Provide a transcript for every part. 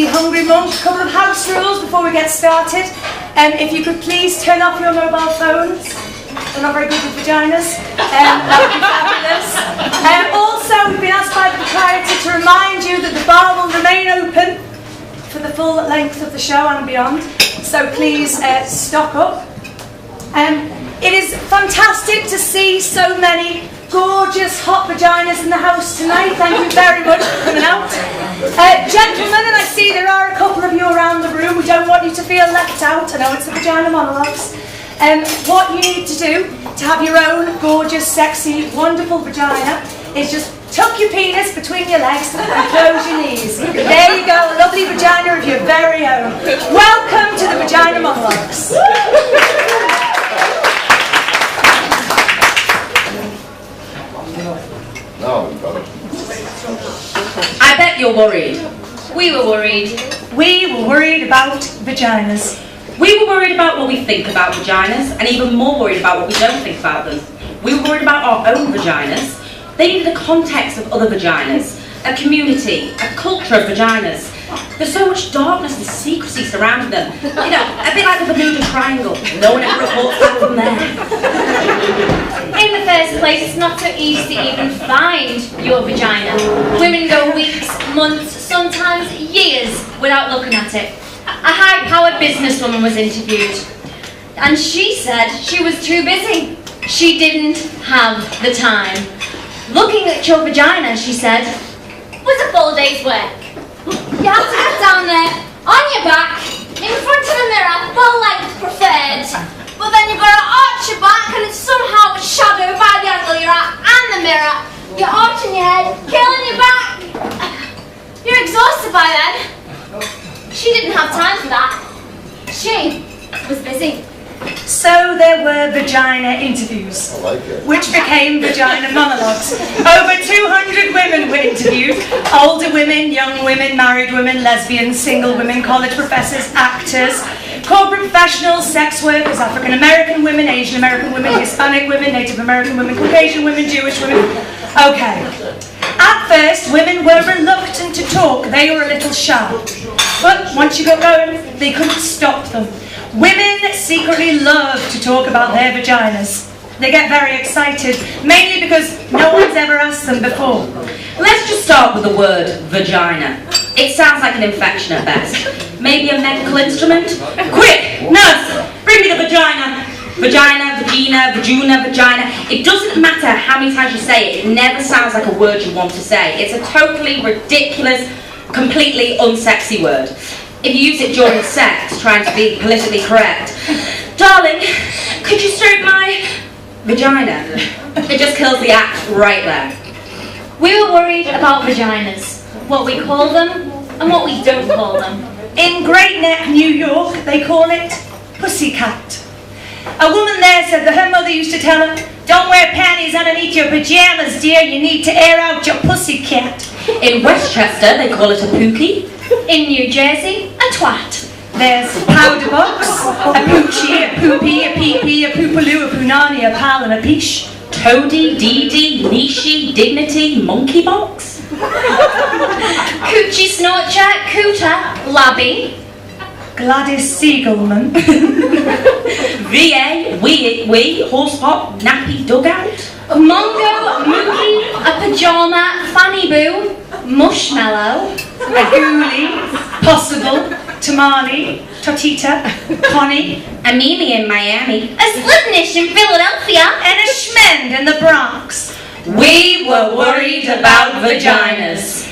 the Hungry Monk. A couple of house rules before we get started. If you could please turn off your mobile phones. They're not very good with vaginas. That would be fabulous. Also, we've been asked by the proprietor to remind you that the bar will remain open for the full length of the show and beyond. So please stock up. It is fantastic to see so many gorgeous hot vaginas in the house tonight. Thank you very much for coming out. Gentlemen, and I see there are a couple of you around the room, we don't want you to feel left out. I know it's the Vagina Monologues. What you need to do to have your own gorgeous, sexy, wonderful vagina is just tuck your penis between your legs and close your knees. There you go, a lovely vagina of your very own. Welcome to the Vagina Monologues. I bet you're worried. We were worried. We were worried about vaginas. We were worried about what we think about vaginas, and even more worried about what we don't think about them. We were worried about our own vaginas. They needed a context of other vaginas, a community, a culture of vaginas. There's so much darkness and secrecy surrounding them. You know, a bit like the Bermuda Triangle. No one ever reports back from there. In the first place, it's not so easy to even find your vagina. Women go weeks, months, sometimes years without looking at it. A high-powered businesswoman was interviewed, and she said she was too busy. She didn't have the time. Looking at your vagina, she said, was a full day's work. You have to get down there, on your back, in front of a mirror, full length preferred. But then you've got to arch your back, and it's somehow shadowed by the angle you're at and the mirror. You're arching your head, killing your back. You're exhausted by then. She didn't have time for that. She was busy. So there were vagina interviews, which became Vagina Monologues. Over 200 women were interviewed. Older women, young women, married women, lesbians, single women, college professors, actors, corporate professionals, sex workers, African American women, Asian American women, Hispanic women, Native American women, Caucasian women, Jewish women. Okay. At first, women were reluctant to talk. They were a little shy. But once you got going, they couldn't stop them. Women secretly love to talk about their vaginas. They get very excited, mainly because no one's ever asked them before. Let's just start with the word vagina. It sounds like an infection at best. Maybe a medical instrument? Quick, nurse, bring me the vagina. Vagina, vagina, vagina, vagina. It doesn't matter how many times you say it, it never sounds like a word you want to say. It's a totally ridiculous, completely unsexy word. If you use it during sex, trying to be politically correct. Darling, could you stroke my vagina? It just kills the act right there. We were worried about vaginas, what we call them and what we don't call them. In Great Neck, New York, they call it pussycat. A woman there said that her mother used to tell her, don't wear panties underneath your pajamas, dear, you need to air out your pussycat. In Westchester, they call it a pookie. In New Jersey, a twat. There's a powder box, a poochie, a poopy, a pee-pee, a poopaloo, a punani, a pal, and a peach. Toady, dee-dee, nishi, dignity, monkey box. Coochie snorcher, cooter, labby. Gladys Siegelman. VA, wee, horse pop, nappy dugout. Mongo, mookie, a pajama, fanny boo, mushmallow. A ghoulie, possible, tamale, totita, Connie, a Mimi in Miami, a slipnish in Philadelphia, and a schmend in the Bronx. We were worried about vaginas.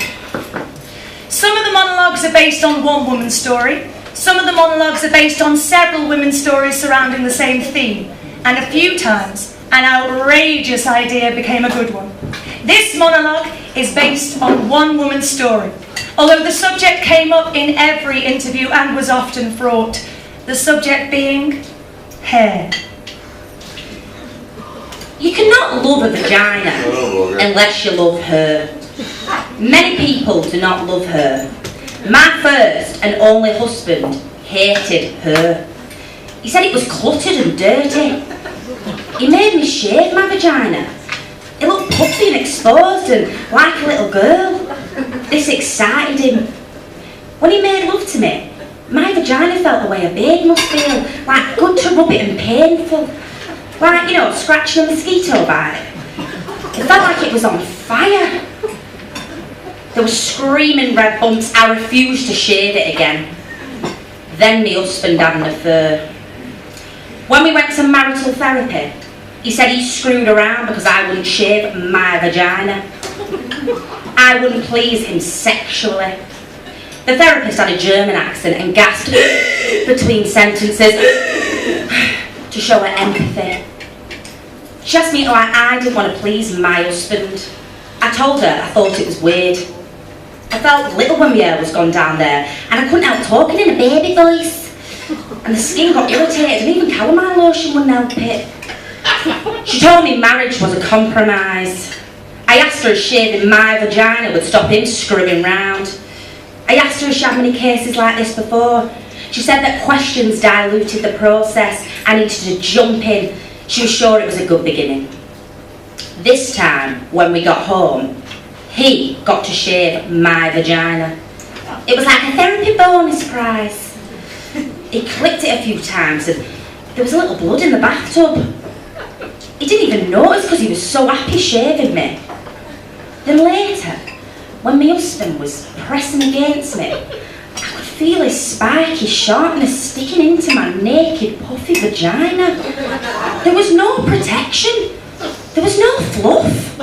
Some of the monologues are based on one woman's story. Some of the monologues are based on several women's stories surrounding the same theme. And a few times, an outrageous idea became a good one. This monologue is based on one woman's story. Although the subject came up in every interview and was often fraught, the subject being hair. You cannot love a vagina unless you love her. Many people do not love her. My first and only husband hated her. He said it was cluttered and dirty. He made me shave my vagina. It looked puffy and exposed and like a little girl. This excited him. When he made love to me, my vagina felt the way a babe must feel, like good to rub it and painful. Like, you know, scratching a mosquito bite. It felt like it was on fire. There were screaming red bumps. I refused to shave it again. Then my husband had an affair. When we went to marital therapy, he said he screwed around because I wouldn't shave my vagina. I wouldn't please him sexually. The therapist had a German accent and gasped between sentences to show her empathy. She asked me why I didn't want to please my husband. I told her I thought it was weird. I felt little when my hair was gone down there, and I couldn't help talking in a baby voice. And the skin got irritated, and even calamine lotion wouldn't help it. She told me marriage was a compromise. I asked her if shaving my vagina would stop him screwing round. I asked her if she had many cases like this before. She said that questions diluted the process. I needed to jump in. She was sure it was a good beginning. This time, when we got home, he got to shave my vagina. It was like a therapy bonus prize. He clicked it a few times and there was a little blood in the bathtub. He didn't even notice because he was so happy shaving me. Then later, when my husband was pressing against me, I could feel his spiky sharpness sticking into my naked, puffy vagina. There was no protection. There was no fluff.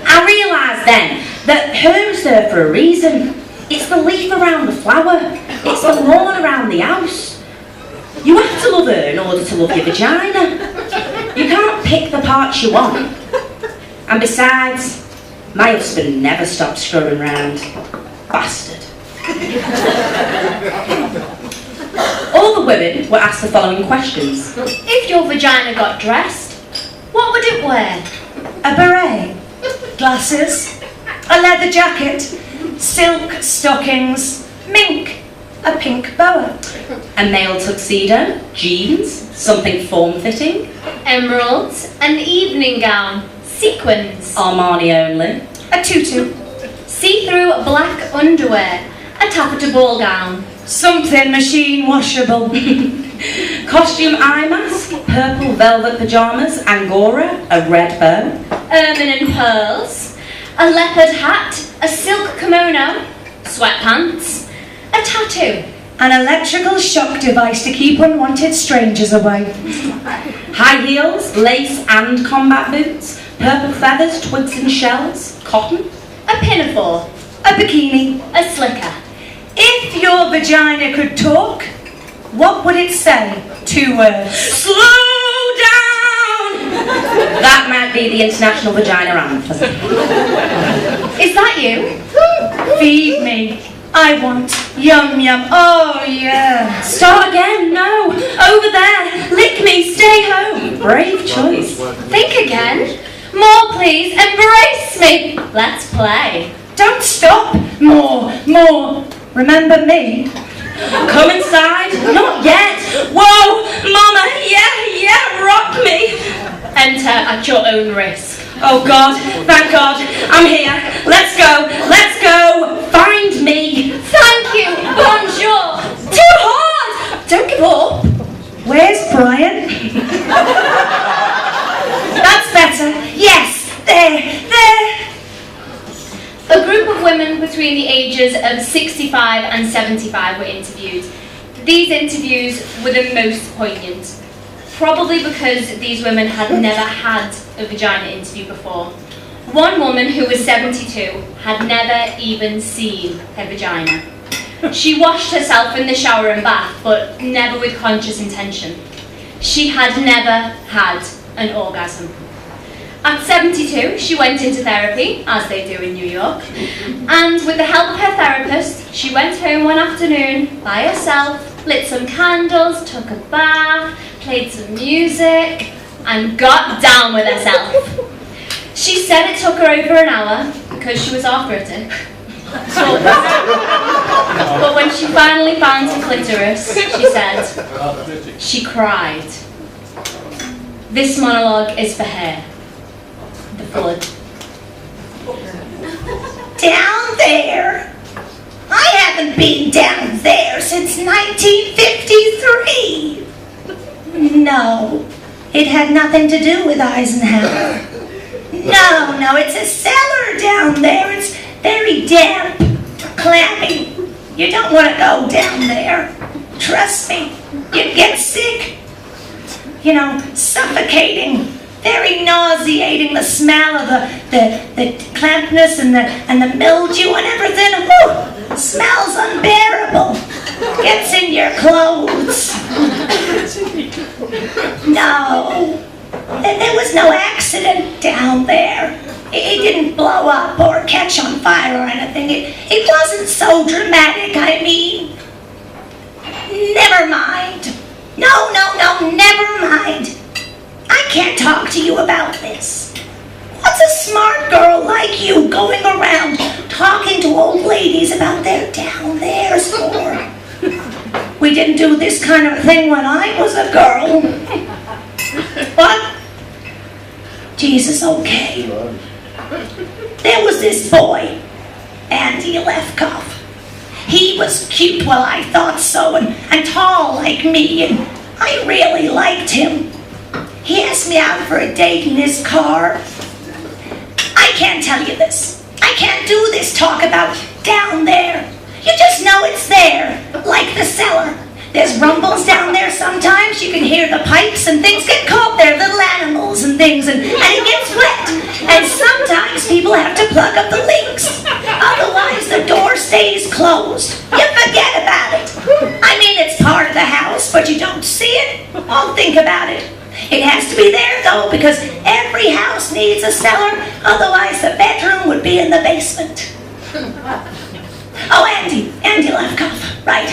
I realised then that her's there for a reason. It's the leaf around the flower. It's the lawn around the house. You have to love her in order to love your vagina. You can't pick the parts you want. And besides, my husband never stopped screwing round. Bastard. All the women were asked the following questions. If your vagina got dressed, what would it wear? A beret, glasses, a leather jacket, silk stockings, mink, a pink boa. A male tuxedo, jeans, something form-fitting. Emeralds, an evening gown, sequins. Armani only. A tutu. See-through black underwear, a taffeta ball gown. Something machine washable. Costume eye mask, purple velvet pyjamas, angora, a red bow. Ermine and pearls, a leopard hat, a silk kimono, sweatpants, a tattoo. An electrical shock device to keep unwanted strangers away. High heels, lace and combat boots, purple feathers, twigs and shells, cotton. A pinafore, A bikini. a slicker. If your vagina could talk, what would it say? 2 words. Slow down! That might be the international vagina anthem. Is that you? Feed me. I want yum yum. Oh yeah. Start again, no. Over there, lick me, stay home. Brave choice. Think again. More please, embrace me. Let's play. Don't stop. More. Remember me? Come inside. Not yet. Whoa, mama, yeah, rock me. Enter at your own risk. Oh God, thank God, I'm here. Let's go. Find me. Thank you, bonjour. Too hard. Don't give up. Where's Brian? That's better. Yes. There. A group of women between the ages of 65 and 75 were interviewed. These interviews were the most poignant, probably because these women had never had a vagina interview before. One woman who was 72 had never even seen her vagina. She washed herself in the shower and bath, but never with conscious intention. She had never had an orgasm. At 72, she went into therapy, as they do in New York, and with the help of her therapist, she went home one afternoon by herself, lit some candles, took a bath, played some music, and got down with herself. She said it took her over an hour, because she was arthritic. But when she finally found her clitoris, she said, she cried. This monologue is for her. The flood. Down there. I haven't been down there since 1953. No, it had nothing to do with Eisenhower. No, it's a cellar down there. It's very damp, clammy. You don't want to go down there. Trust me, you'd get sick. You know, suffocating, very nauseating, the smell of the clampness and the mildew and everything. Whew, smells unbearable. Gets in your clothes. No, there was no accident down there. It didn't blow up or catch on fire or anything. It wasn't so dramatic, I mean. Never mind. No, never mind. I can't talk to you about this. What's a smart girl like you going around talking to old ladies about their down there's for? We didn't do this kind of thing when I was a girl. What? Jesus, okay. There was this boy, Andy Lefkoff. He was cute, well, I thought so, and tall like me, and I really liked him. He asked me out for a date in his car. I can't tell you this. I can't do this talk about down there. You just know it's there, like the cellar. There's rumbles down there sometimes. You can hear the pipes and things get caught there, little animals and things, and it gets wet. And sometimes people have to plug up the leaks. Otherwise, the door stays closed. You forget about it. I mean, it's part of the house, but you don't see it. Oh, think about it. It has to be there, though, because every house needs a cellar. Otherwise, the bedroom would be in the basement. Oh, Andy Lefkoff, right.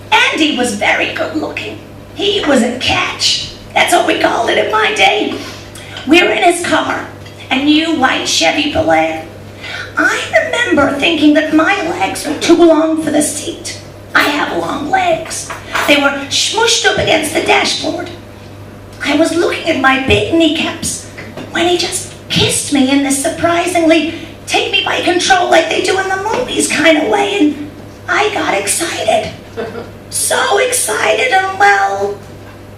Andy was very good looking. He was a catch. That's what we called it in my day. We were in his car, a new white Chevy Bel Air. I remember thinking that my legs were too long for the seat. I have long legs. They were smushed up against the dashboard. I was looking at my big kneecaps when he just kissed me in this surprisingly take me by control like they do in the movies kind of way, and I got excited. So excited, and well,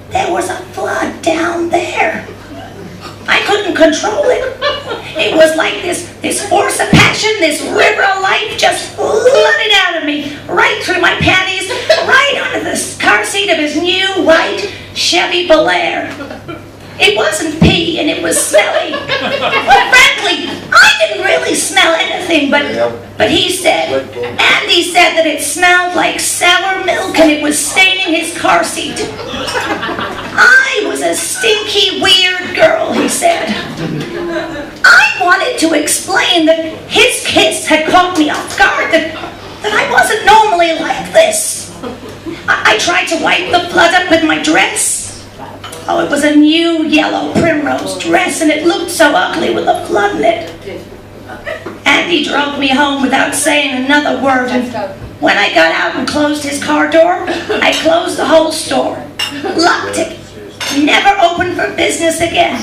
there was a flood down there. I couldn't control it. It was like this force of passion, this river of life just flooded out of me, right through my panties, right onto the car seat of his new white Chevy Bel Air. It wasn't pee and it was smelly. Well, frankly, I didn't really smell anything, but he said, Andy said that it smelled like sour milk and it was staining his car seat. I was a stinky, weird girl, he said. I wanted to explain that his kiss had caught me off guard, that I wasn't normally like this. I tried to wipe the blood up with my dress. Oh, it was a new yellow primrose dress, and it looked so ugly with the flood in it. Andy drove me home without saying another word, and when I got out and closed his car door, I closed the whole store, locked it, never opened for business again.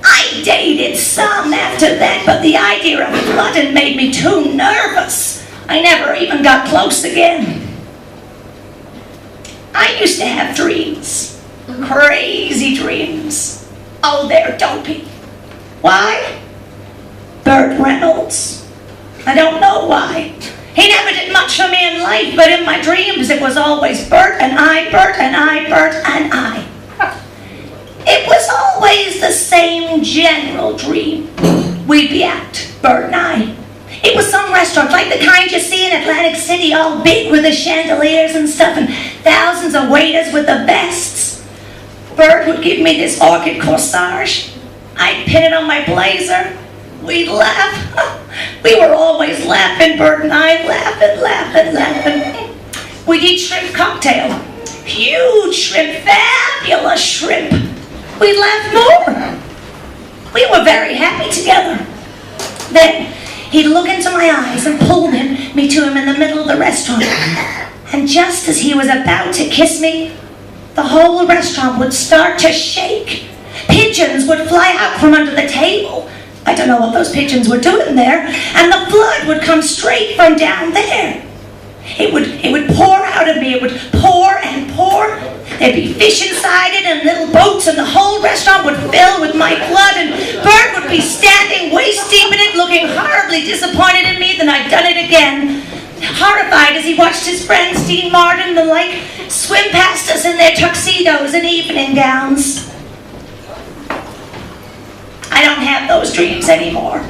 I dated some after that, but the idea of flooding made me too nervous. I never even got close again. I used to have dreams. Crazy dreams. Oh, they're dopey. Why? Burt Reynolds. I don't know why. He never did much for me in life, but in my dreams it was always Burt and I, Burt and I, Burt and I. It was always the same general dream. We'd be out, Burt and I. It was some restaurant, like the kind you see in Atlantic City, all big with the chandeliers and stuff, and thousands of waiters with the vests. Burt would give me this orchid corsage. I'd pin it on my blazer. We'd laugh. We were always laughing, Burt and I, laughing. We'd eat shrimp cocktail. Huge shrimp, fabulous shrimp. We'd laugh more. We were very happy together. Then he'd look into my eyes and pull me to him in the middle of the restaurant. And just as he was about to kiss me, the whole restaurant would start to shake. Pigeons would fly out from under the table. I don't know what those pigeons were doing there, and the blood would come straight from down there. It would pour out of me. It would pour and pour. There'd be fish inside it and little boats, and the whole restaurant would fill with my blood, and Bert would be standing waist deep in it, looking horribly disappointed in me that I'd done it again, horrified as he watched his friends, Dean Martin and the like, swim past us in their tuxedos and evening gowns. I don't have those dreams anymore.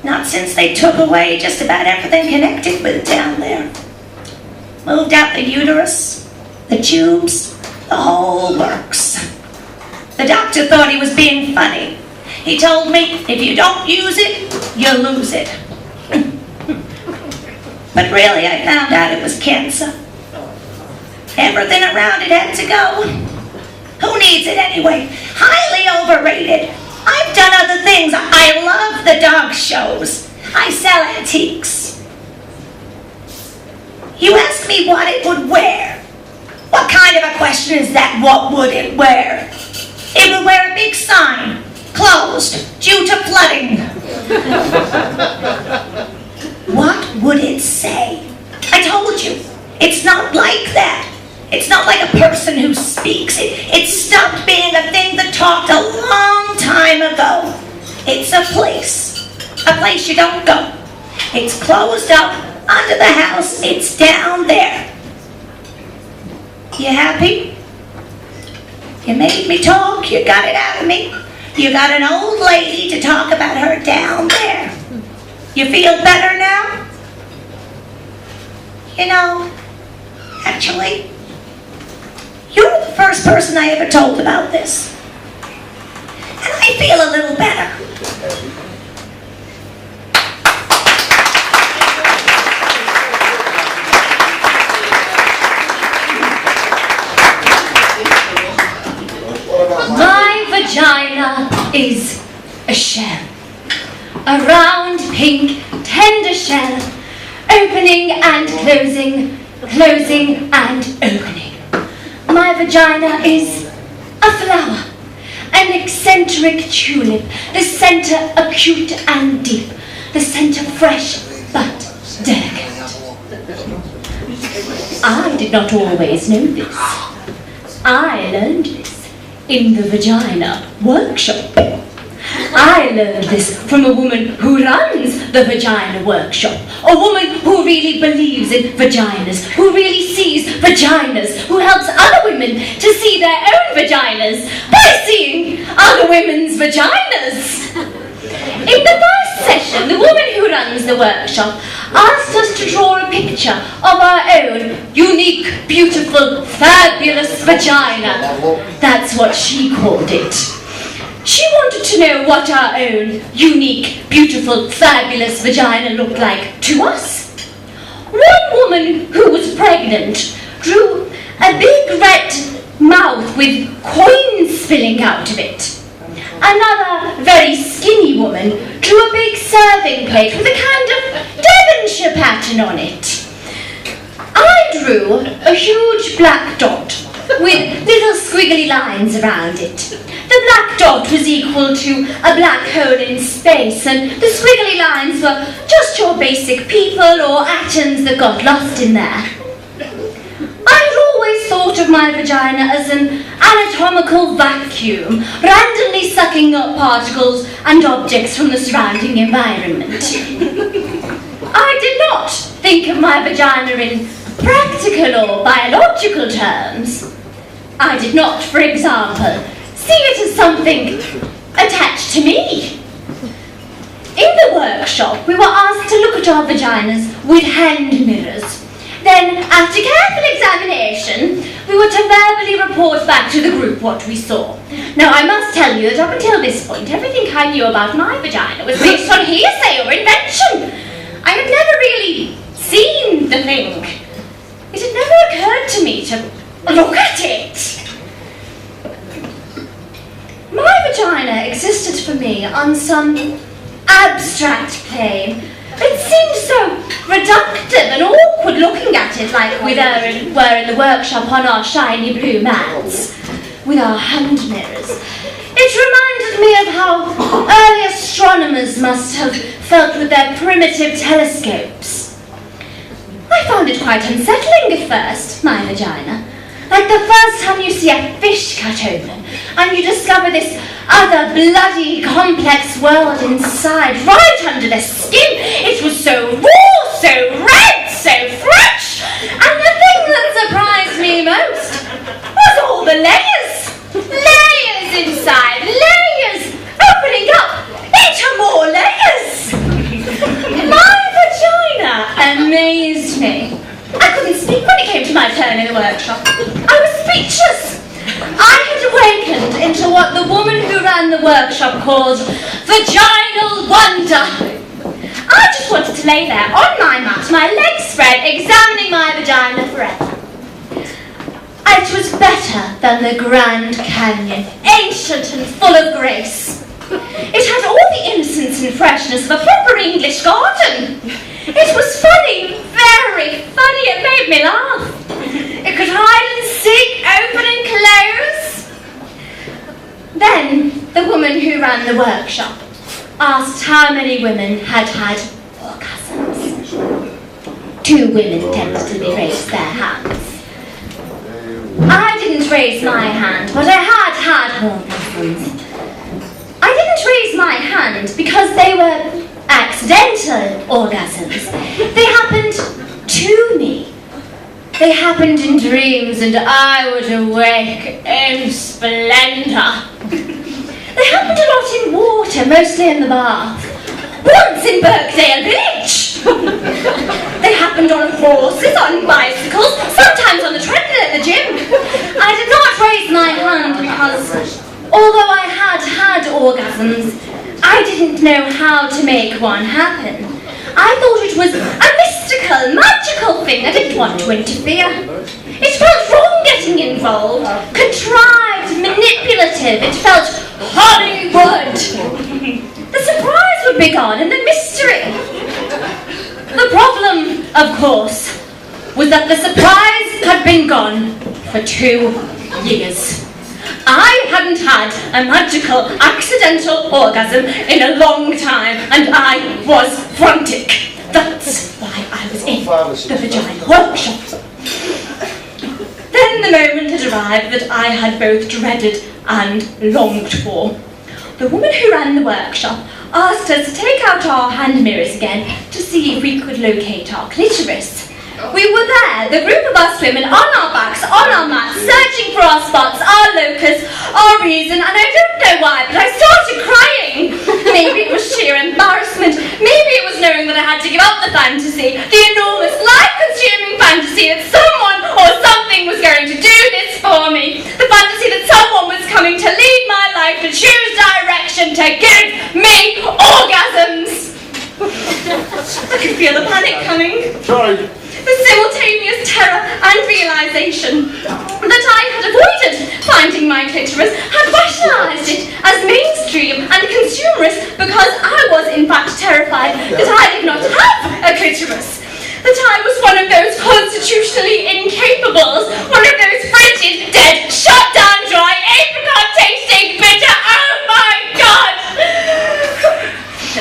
Not since they took away just about everything connected with it down there. Moved out the uterus, the tubes, the whole works. The doctor thought he was being funny. He told me, if you don't use it, you lose it. But really, I found out it was cancer. Everything around it had to go. Who needs it anyway? Highly overrated. I've done other things. I love the dog shows. I sell antiques. You ask me what it would wear. What kind of a question is that? What would it wear? It would wear a big sign. Closed due to flooding. What would it say? I told you, it's not like that. It's not like a person who speaks. It stopped being a thing that talked a long time ago. It's a place you don't go. It's closed up under the house. It's down there. You happy? You made me talk. You got it out of me. You got an old lady to talk about her down there. You feel better now? You know, actually, you're the first person I ever told about this. And I feel a little better. My vagina is a shell. A round, pink, tender shell. Opening and closing, closing and opening. My vagina is a flower, an eccentric tulip, the centre acute and deep, the centre fresh but delicate. I did not always know this. I learned this in the Vagina workshop. I learned this from a woman who runs the Vagina workshop, a woman who really believes in vaginas, who really sees vaginas, who helps other women to see their own vaginas by seeing other women's vaginas. In the first session, the woman who runs the workshop asked us to draw a picture of our own unique, beautiful, fabulous vagina. That's what she called it. She wanted to know what our own unique, beautiful, fabulous vagina looked like to us. One woman who was pregnant drew a big red mouth with coins spilling out of it. Another very skinny woman drew a big serving plate with a kind of Devonshire pattern on it. I drew a huge black dot with little squiggly lines around it. The black dot was equal to a black hole in space, and the squiggly lines were just your basic people or atoms that got lost in there. I'd always thought of my vagina as an anatomical vacuum, randomly sucking up particles and objects from the surrounding environment. I did not think of my vagina in practical or biological terms. I did not, for example, see it as something attached to me. In the workshop, we were asked to look at our vaginas with hand mirrors. Then, after careful examination, we were to verbally report back to the group what we saw. Now, I must tell you that up until this point, everything I knew about my vagina was based on hearsay or invention. I had never really seen the thing. It had never occurred to me to look at it. My vagina existed for me on some abstract plane. It seemed so reductive and awkward looking at it, like we were in the workshop on our shiny blue mats, with our hand mirrors. It reminded reminds me of how early astronomers must have felt with their primitive telescopes. I found it quite unsettling at first, my vagina. Like the first time you see a fish cut open, and you discover this other bloody complex world inside, right under the skin. It was so raw, so red, so fresh. And the thing that surprised me most was all the layers. Layers inside, layers opening up into more layers. My vagina amazed me. I couldn't speak when it came to my turn in the workshop. I was speechless. I had awakened into what the woman who ran the workshop called vaginal wonder. I just wanted to lay there on my mat, my legs spread, examining my vagina forever. It was better than the Grand Canyon, ancient and full of grace. It had all the innocence and freshness of a proper English garden. It was funny, very funny. It made me laugh. It could hide and seek, open and close. Then the woman who ran the workshop asked how many women had had orgasms. 2 women tentatively raised their hands. I didn't raise my hand, but I had had orgasms. I didn't raise my hand because they were accidental orgasms. They happened to me. They happened in dreams, and I was awake in splendor. They happened a lot in water, mostly in the bath. Once in Birkdale Village. They happened on horses, on bicycles, sometimes on the treadmill at the gym. I did not raise my hand because, although I had had orgasms, I didn't know how to make one happen. I thought it was a mystical, magical thing. I didn't want to interfere. It felt wrong getting involved, contrived, manipulative. It felt Hollywood. The surprise would be gone and the mystery. The problem, of course, was that the surprise had been gone for 2 years. I hadn't had a magical, accidental orgasm in a long time, and I was frantic. That's why I was in the vagina workshop. Then the moment had arrived that I had both dreaded and longed for. The woman who ran the workshop asked us to take out our hand mirrors again to see if we could locate our clitoris. We were there, the group of us women, on our backs, on our mats, searching for our spots, our locus, our reason, and I don't know why, but I started crying. Maybe it was sheer embarrassment. Maybe it was knowing that I had to give up the fantasy, the enormous, life-consuming fantasy that someone or something was going to do this for me. The fantasy that someone was coming to lead my life, to choose direction, to give me orgasms. I could feel the panic coming. Sorry. The simultaneous terror and realisation that I had avoided finding my clitoris, had rationalised it as mainstream and consumerist because I was in fact terrified that I did not have a clitoris, that I was one of those constitutionally incapables, one of those frigid, dead, shut down, dry, apricot tasting, bitter, oh my God!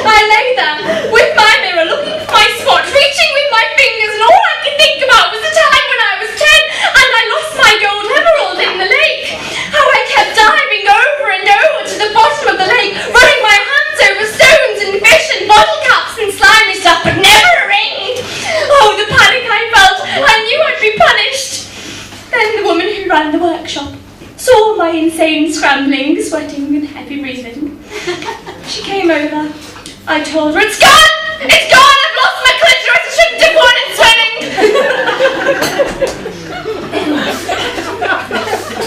I lay there with my mirror looking for my spot, reaching with my fingers, and all I could think about was the time when I was 10 and I lost my gold emerald in the lake. How I kept diving over and over to the bottom of the lake, running my hands over stones and fish and bottle caps and slimy stuff, but never a ring. Oh, the panic I felt. I knew I'd be punished. Then the woman who ran the workshop saw my insane scrambling, sweating and heavy breathing. She came over. I told her, it's gone! It's gone! I've lost my clitoris! I shouldn't have won in swimming!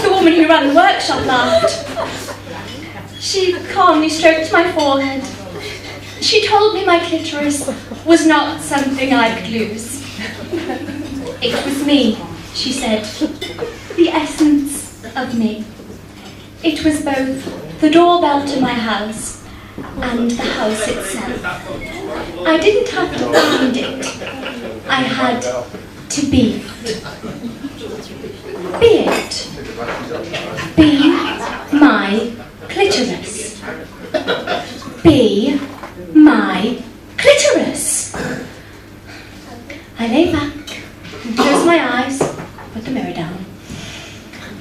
The woman who ran the workshop laughed. She calmly stroked my forehead. She told me my clitoris was not something I could lose. It was me, she said. The essence of me. It was both the doorbell to my house and the house itself. I didn't have to find it. I had to be it. Be it. Be my clitoris. be my clitoris. I lay back and closed my eyes, put the mirror down.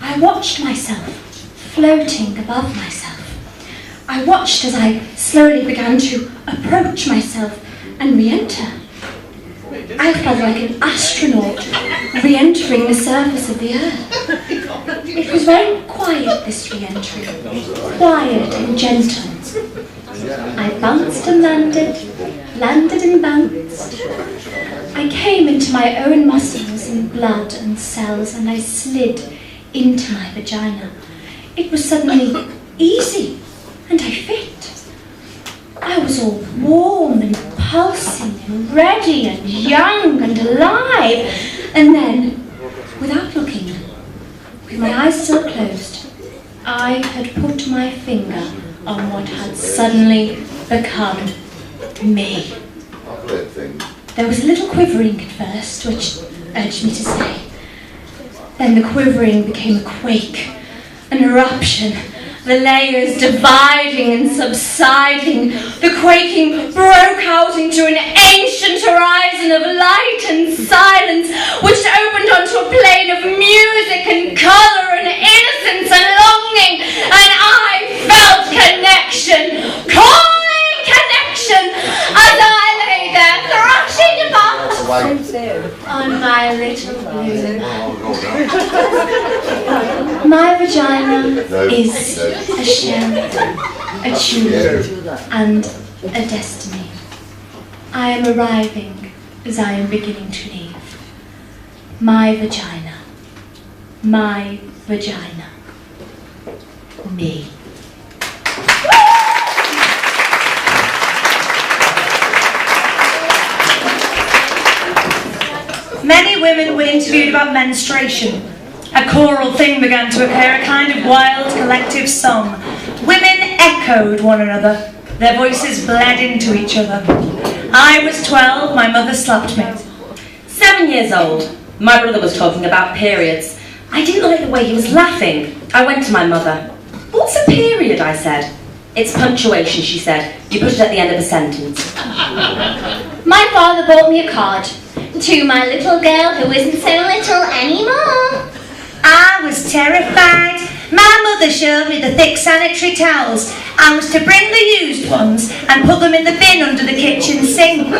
I watched myself floating above myself. I watched as I slowly began to approach myself and re-enter. I felt like an astronaut re-entering the surface of the earth. It was very quiet, this re-entry, quiet and gentle. I bounced and landed and bounced. I came into my own muscles and blood and cells, and I slid into my vagina. It was suddenly easy, and I fit. I was all warm and pulsing and ready and young and alive. And then, without looking, with my eyes still closed, I had put my finger on what had suddenly become me. There was a little quivering at first, which urged me to stay. Then the quivering became a quake, an eruption, the layers dividing and subsiding. The quaking broke out into an ancient horizon of light and silence, which opened onto a plane of music and colour and innocence and longing, and I felt connection, calling connection, as I lay there thrashing about on my little balloon. My vagina is a shell, a tube, and a destiny. I am arriving as I am beginning to leave. My vagina, me. Many women were interviewed about menstruation. A choral thing began to occur, a kind of wild collective song. Women echoed one another. Their voices bled into each other. I was 12, my mother slapped me. 7 years old. My brother was talking about periods. I didn't like the way he was laughing. I went to my mother. "What's a period?" I said. "It's punctuation," she said. "You put it at the end of a sentence." My father bought me a card. To my little girl who isn't so little anymore. I was terrified. My mother showed me the thick sanitary towels. I was to bring the used ones and put them in the bin under the kitchen sink.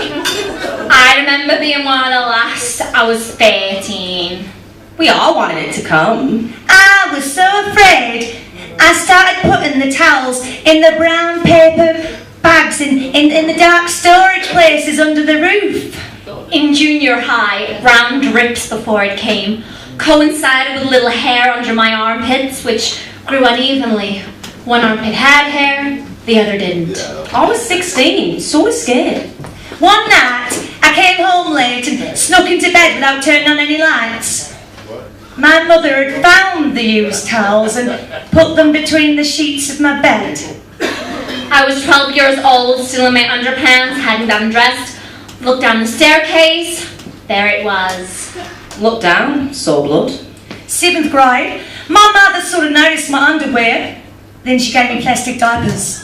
I remember being one of the last. I was 13. We all wanted it to come. I was so afraid. I started putting the towels in the brown paper bags in the dark storage places under the roof. In junior high, round drips before it came coincided with little hair under my armpits, which grew unevenly. One armpit had hair, the other didn't. I was 16, so was scared. One night, I came home late and snuck into bed without turning on any lights. My mother had found the used towels and put them between the sheets of my bed. I was 12 years old, still in my underpants, hadn't gotten dressed. Looked down the staircase, there it was. Looked down, saw blood. 7th grade, my mother sort of noticed my underwear. Then she gave me plastic diapers.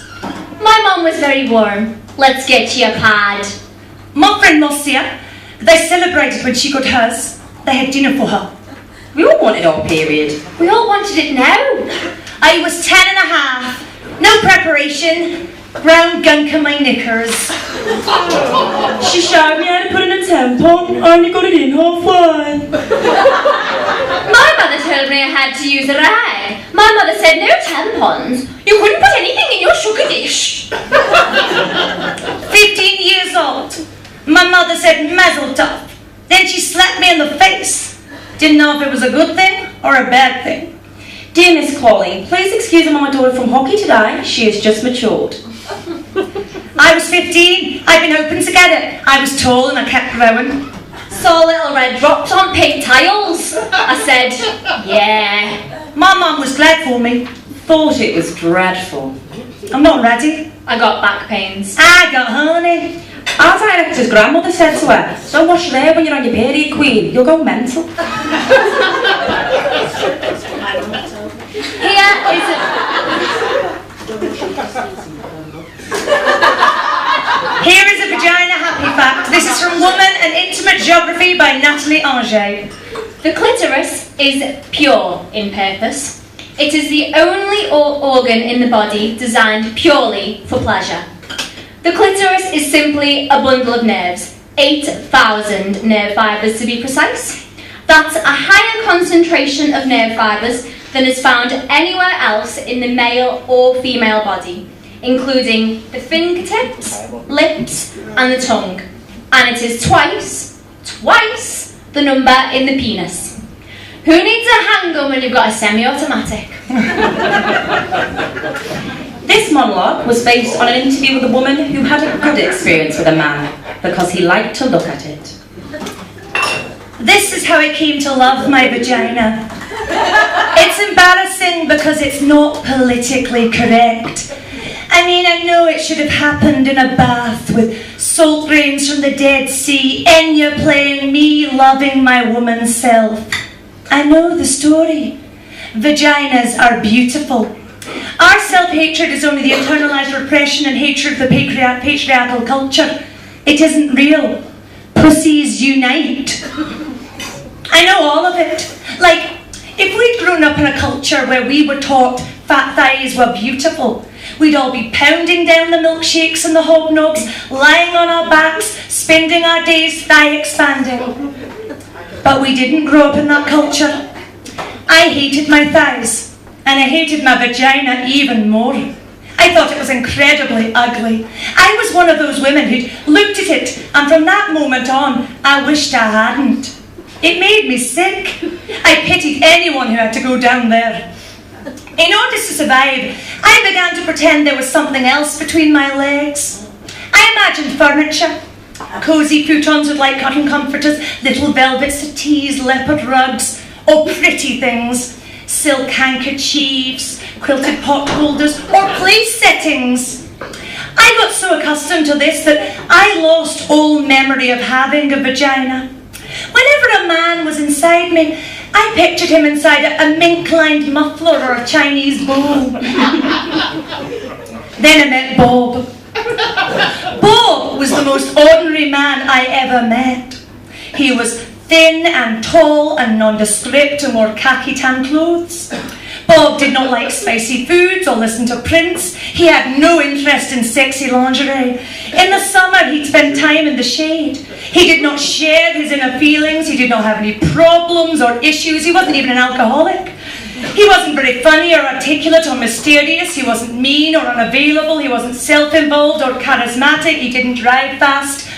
My mum was very warm. "Let's get you a pad." My friend Marcia, they celebrated when she got hers. They had dinner for her. We all wanted our period. We all wanted it now. I was 10 and a half. No preparation. Brown gunk on my knickers. She showed me how to put in a tampon. I only got it in halfway. My mother told me I had to use a rag. My mother said no tampons. You couldn't put anything in your sugar dish. 15 years old. My mother said mazel tov. Then she slapped me in the face. Didn't know if it was a good thing or a bad thing. "Dear Miss Colleen, please excuse my daughter from hockey today. She has just matured." I was 15. I'd been hoping to get it. I was tall and I kept growing. Saw little red drops on pink tiles. I said, yeah. My mum was glad for me. Thought it was dreadful. I'm not ready. I got back pains. I got honey. Our director's grandmother said to her, "Don't wash your hair when you're on your period, Queen. You'll go mental." Here is a... Geography by Natalie Angers. The clitoris is pure in purpose. It is the only organ in the body designed purely for pleasure. The clitoris is simply a bundle of nerves, 8,000 nerve fibres to be precise. That's a higher concentration of nerve fibres than is found anywhere else in the male or female body, including the fingertips, lips and the tongue. And it is twice the number in the penis. Who needs a handgun when you've got a semi-automatic? This monologue was based on an interview with a woman who had a good experience with a man because he liked to look at it. This is how I came to love my vagina. It's embarrassing because it's not politically correct. I mean, I know it should have happened in a bath with salt rains from the Dead Sea, Enya playing, me loving my woman self. I know the story. Vaginas are beautiful. Our self-hatred is only the internalized repression and hatred of the patriarchal culture. It isn't real. Pussies unite. I know all of it. Like, if we'd grown up in a culture where we were taught fat thighs were beautiful, we'd all be pounding down the milkshakes and the hobnobs, lying on our backs, spending our days thigh expanding. But we didn't grow up in that culture. I hated my thighs, and I hated my vagina even more. I thought it was incredibly ugly. I was one of those women who'd looked at it, and from that moment on, I wished I hadn't. It made me sick. I pitied anyone who had to go down there. In order to survive, I began to pretend there was something else between my legs. I imagined furniture, cosy futons with light cotton comforters, little velvet settees, leopard rugs, or pretty things, silk handkerchiefs, quilted pot holders, or place settings. I got so accustomed to this that I lost all memory of having a vagina. Whenever a man was inside me, I pictured him inside a mink-lined muffler or a Chinese bowl. Then I met Bob. Bob was the most ordinary man I ever met. He was thin and tall and nondescript and wore khaki tan clothes. Bob did not like spicy foods or listen to Prince. He had no interest in sexy lingerie. In the summer, he'd spend time in the shade. He did not share his inner feelings. He did not have any problems or issues. He wasn't even an alcoholic. He wasn't very funny or articulate or mysterious. He wasn't mean or unavailable. He wasn't self-involved or charismatic. He didn't drive fast.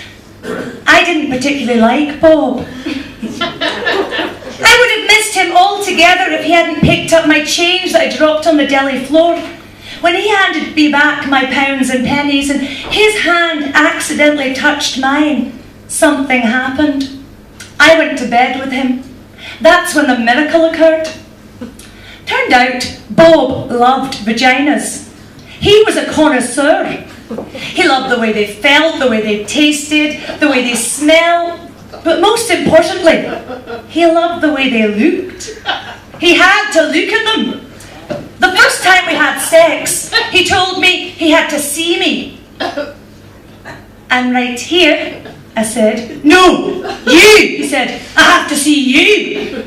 I didn't particularly like Bob. I would have missed him altogether if he hadn't picked up my change that I dropped on the deli floor. When he handed me back my pounds and pennies and his hand accidentally touched mine, something happened. I went to bed with him. That's when the miracle occurred. Turned out, Bob loved vaginas. He was a connoisseur. He loved the way they felt, the way they tasted, the way they smelled. But most importantly, he loved the way they looked. He had to look at them. The first time we had sex, he told me he had to see me. And right here, I said, no, you, he said, I have to see you.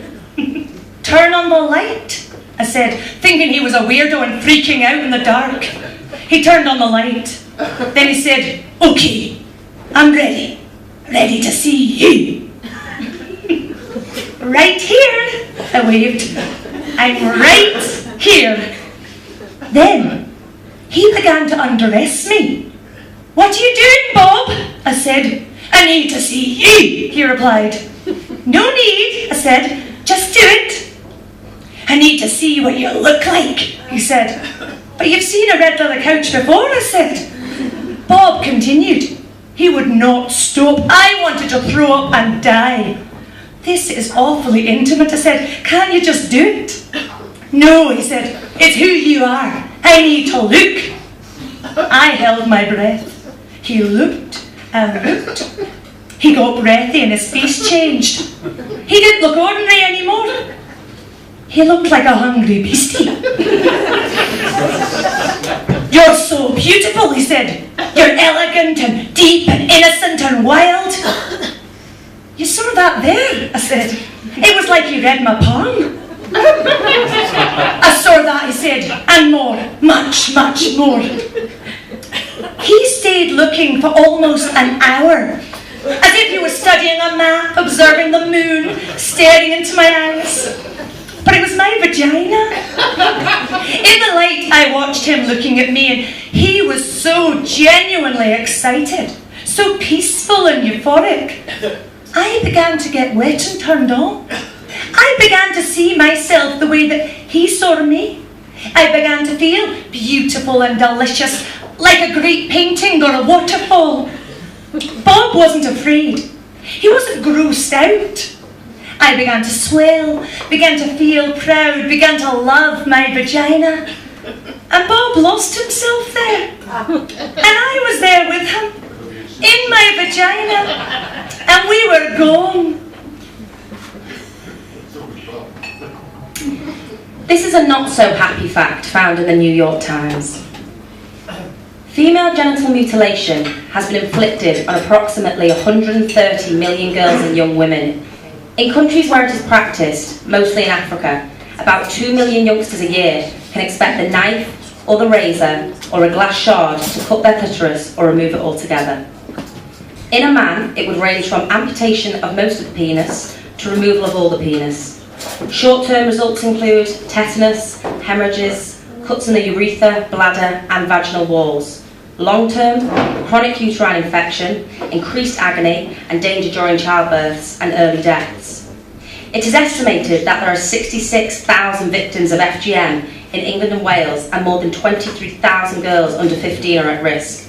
Turn on the light, I said, thinking he was a weirdo and freaking out in the dark. He turned on the light. Then he said, okay, I'm ready to see you. Right here, I waved. I'm right here. Then he began to undress me. What are you doing, Bob? I said. I need to see you, he replied. No need, I said. Just do it. I need to see what you look like, he said. But you've seen a red leather couch before, I said. Bob continued. He would not stop. I wanted to throw up and die. This is awfully intimate, I said. Can't you just do it? No, he said. It's who you are. I need to look. I held my breath. He looked and looked. He got breathy and his face changed. He didn't look ordinary anymore. He looked like a hungry beastie. You're so beautiful, he said. You're elegant and deep and innocent and wild. You saw that there, I said. It was like you read my palm. I saw that, he said, and more, much, much more. He stayed looking for almost an hour, as if he was studying a map, observing the moon, staring into my eyes. But it was my vagina. In the light, I watched him looking at me, and he was so genuinely excited, so peaceful and euphoric. I began to get wet and turned on. I began to see myself the way that he saw me. I began to feel beautiful and delicious, like a great painting or a waterfall. Bob wasn't afraid. He wasn't grossed out. I began to swell, began to feel proud, began to love my vagina. And Bob lost himself there. And I was there with him, in my vagina, and we were gone. This is a not-so-happy fact found in the New York Times. Female genital mutilation has been inflicted on approximately 130 million girls and young women. In countries where it is practiced, mostly in Africa, about 2 million youngsters a year can expect the knife or the razor or a glass shard to cut their clitoris or remove it altogether. In a man, it would range from amputation of most of the penis to removal of all the penis. Short-term results include tetanus, hemorrhages, cuts in the urethra, bladder and vaginal walls. Long-term, chronic uterine infection, increased agony and danger during childbirths and early deaths. It is estimated that there are 66,000 victims of FGM in England and Wales, and more than 23,000 girls under 15 are at risk.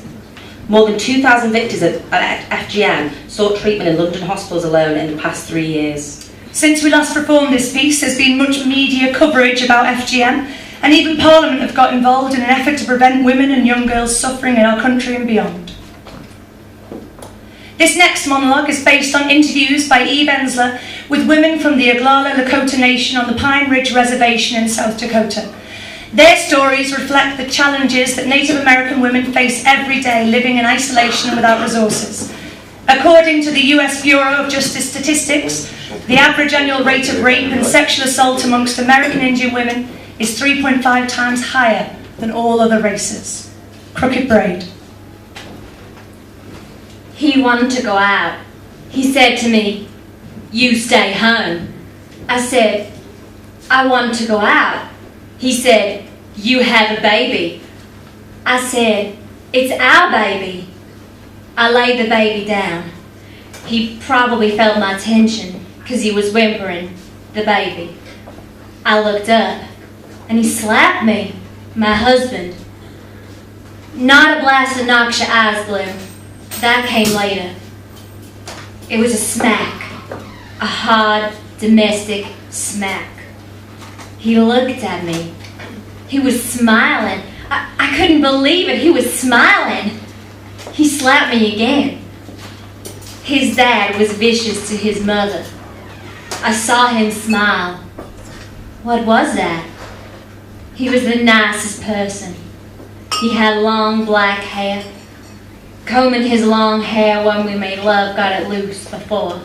More than 2,000 victims of FGM sought treatment in London hospitals alone in the past 3 years. Since we last performed this piece, there's been much media coverage about FGM, and even Parliament have got involved in an effort to prevent women and young girls suffering in our country and beyond. This next monologue is based on interviews by Eve Ensler with women from the Oglala Lakota Nation on the Pine Ridge Reservation in South Dakota. Their stories reflect the challenges that Native American women face every day living in isolation and without resources. According to the US Bureau of Justice Statistics, the average annual rate of rape and sexual assault amongst American Indian women is 3.5 times higher than all other races. Crooked braid. He wanted to go out. He said to me, "You stay home." I said, "I want to go out." He said, "You have a baby." I said, "It's our baby." I laid the baby down. He probably felt my tension because he was whimpering, the baby. I looked up and he slapped me, my husband. Not a blast to knock your eyes blue. That came later. It was a smack, a hard domestic smack. He looked at me. He was smiling. I couldn't believe it. He was smiling. He slapped me again. His dad was vicious to his mother. I saw him smile. What was that? He was the nicest person. He had long black hair. Combing his long hair when we made love got it loose before.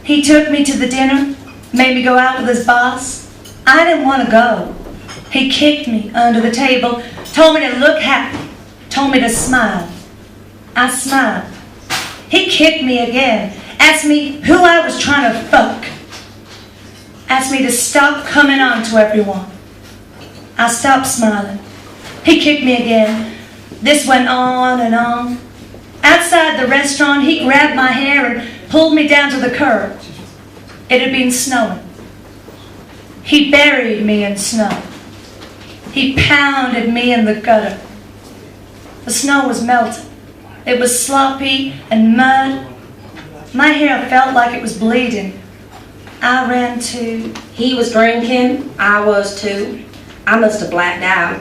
He took me to the dinner, made me go out with his boss. I didn't want to go. He kicked me under the table, told me to look happy, told me to smile. I smiled. He kicked me again, asked me who I was trying to fuck, asked me to stop coming on to everyone. I stopped smiling. He kicked me again. This went on and on. Outside the restaurant, he grabbed my hair and pulled me down to the curb. It had been snowing. He buried me in snow. He pounded me in the gutter. The snow was melting. It was sloppy and mud. My hair felt like it was bleeding. I ran to... He was drinking, I was too. I must have blacked out.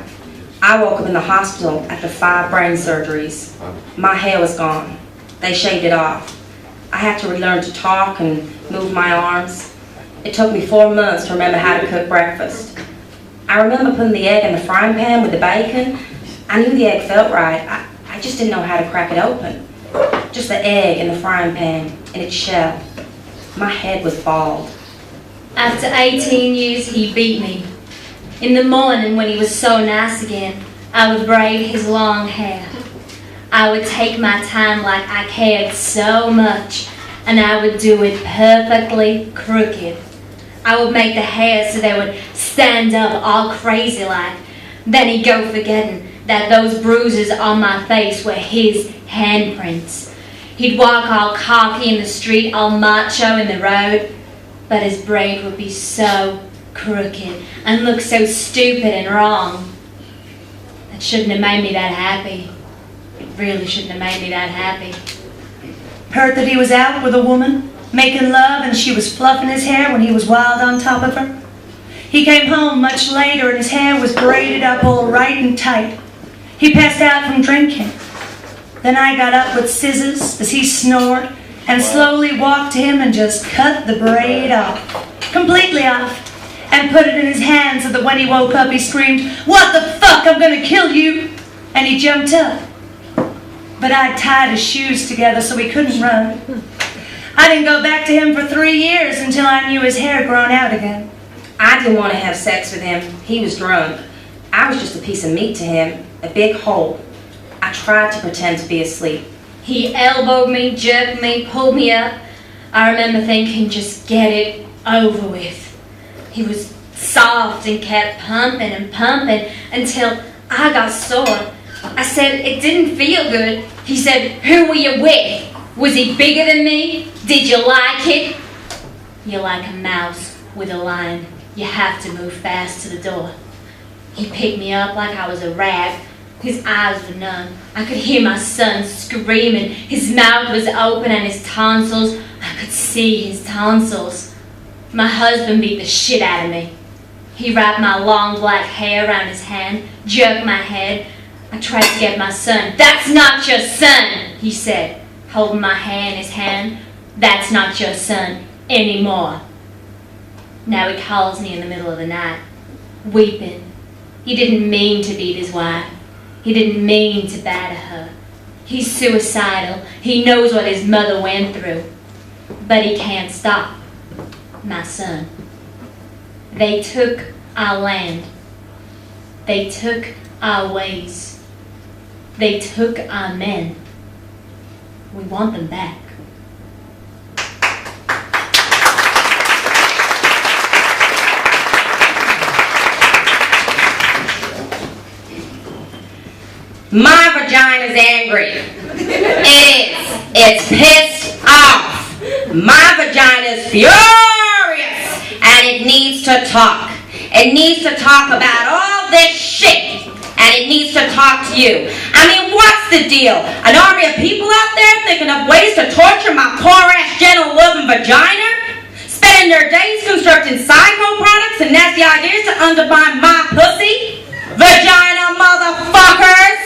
I woke up in the hospital after 5 brain surgeries. My hair was gone. They shaved it off. I had to relearn to talk and move my arms. It took me 4 months to remember how to cook breakfast. I remember putting the egg in the frying pan with the bacon. I knew the egg felt right. I just didn't know how to crack it open. Just the egg in the frying pan in its shell. My head was bald. After 18 years, he beat me. In the morning, when he was so nice again, I would braid his long hair. I would take my time like I cared so much, and I would do it perfectly crooked. I would make the hair so they would stand up all crazy like. Then he'd go forgetting that those bruises on my face were his handprints. He'd walk all cocky in the street, all macho in the road, but his braid would be so crooked and look so stupid and wrong. That shouldn't have made me that happy. It really shouldn't have made me that happy. Heard that he was out with a woman, making love, and she was fluffing his hair when he was wild on top of her. He came home much later and his hair was braided up all right and tight. He passed out from drinking. Then I got up with scissors as he snored and slowly walked to him and just cut the braid off, completely off, and put it in his hand so that when he woke up he screamed, "What the fuck, I'm gonna kill you!" And he jumped up. But I'd tied his shoes together so he couldn't run. I didn't go back to him for 3 years until I knew his hair grown out again. I didn't want to have sex with him. He was drunk. I was just a piece of meat to him, a big hole. I tried to pretend to be asleep. He elbowed me, jerked me, pulled me up. I remember thinking, just get it over with. He was soft and kept pumping and pumping until I got sore. I said it didn't feel good. He said, "Who were you with? Was he bigger than me? Did you like it?" You're like a mouse with a lion. You have to move fast to the door. He picked me up like I was a rat. His eyes were numb. I could hear my son screaming. His mouth was open and his tonsils, I could see his tonsils. My husband beat the shit out of me. He wrapped my long black hair around his hand, jerked my head. I tried to get my son. "That's not your son," he said, holding my hair in his hand. "That's not your son anymore." Now he calls me in the middle of the night, weeping. He didn't mean to beat his wife. He didn't mean to batter her. He's suicidal. He knows what his mother went through. But he can't stop. My son. They took our land. They took our ways. They took our men. We want them back. My vagina's angry. It is. It's pissed off. My vagina's furious. And it needs to talk. It needs to talk about all this shit. And it needs to talk to you. I mean, what's the deal? An army of people out there thinking of ways to torture my poor-ass, gentle-loving vagina? Spending their days constructing psycho products and nasty ideas to undermine my pussy? Vagina motherfuckers!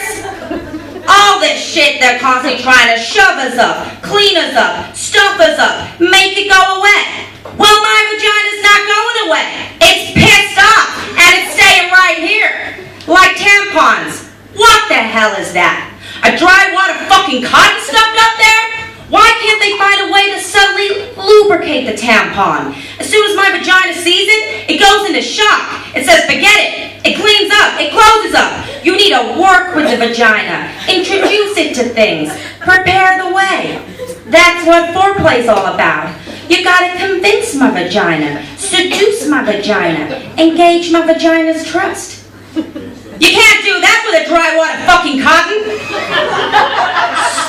All this shit they're constantly trying to shove us up, clean us up, stuff us up, make it go away. Well, my vagina's not going away. It's pissed off, and it's staying right here. Like tampons. What the hell is that? A dry wad of fucking cotton stuffed up there? Why can't they find a way to subtly lubricate the tampon? As soon as my vagina sees it, it goes into shock. It says, forget it. It cleans up. It closes up. You need to work with the vagina. Introduce it to things. Prepare the way. That's what foreplay's all about. You gotta convince my vagina. Seduce my vagina. Engage my vagina's trust. You can't do that with a dry wad of fucking cotton.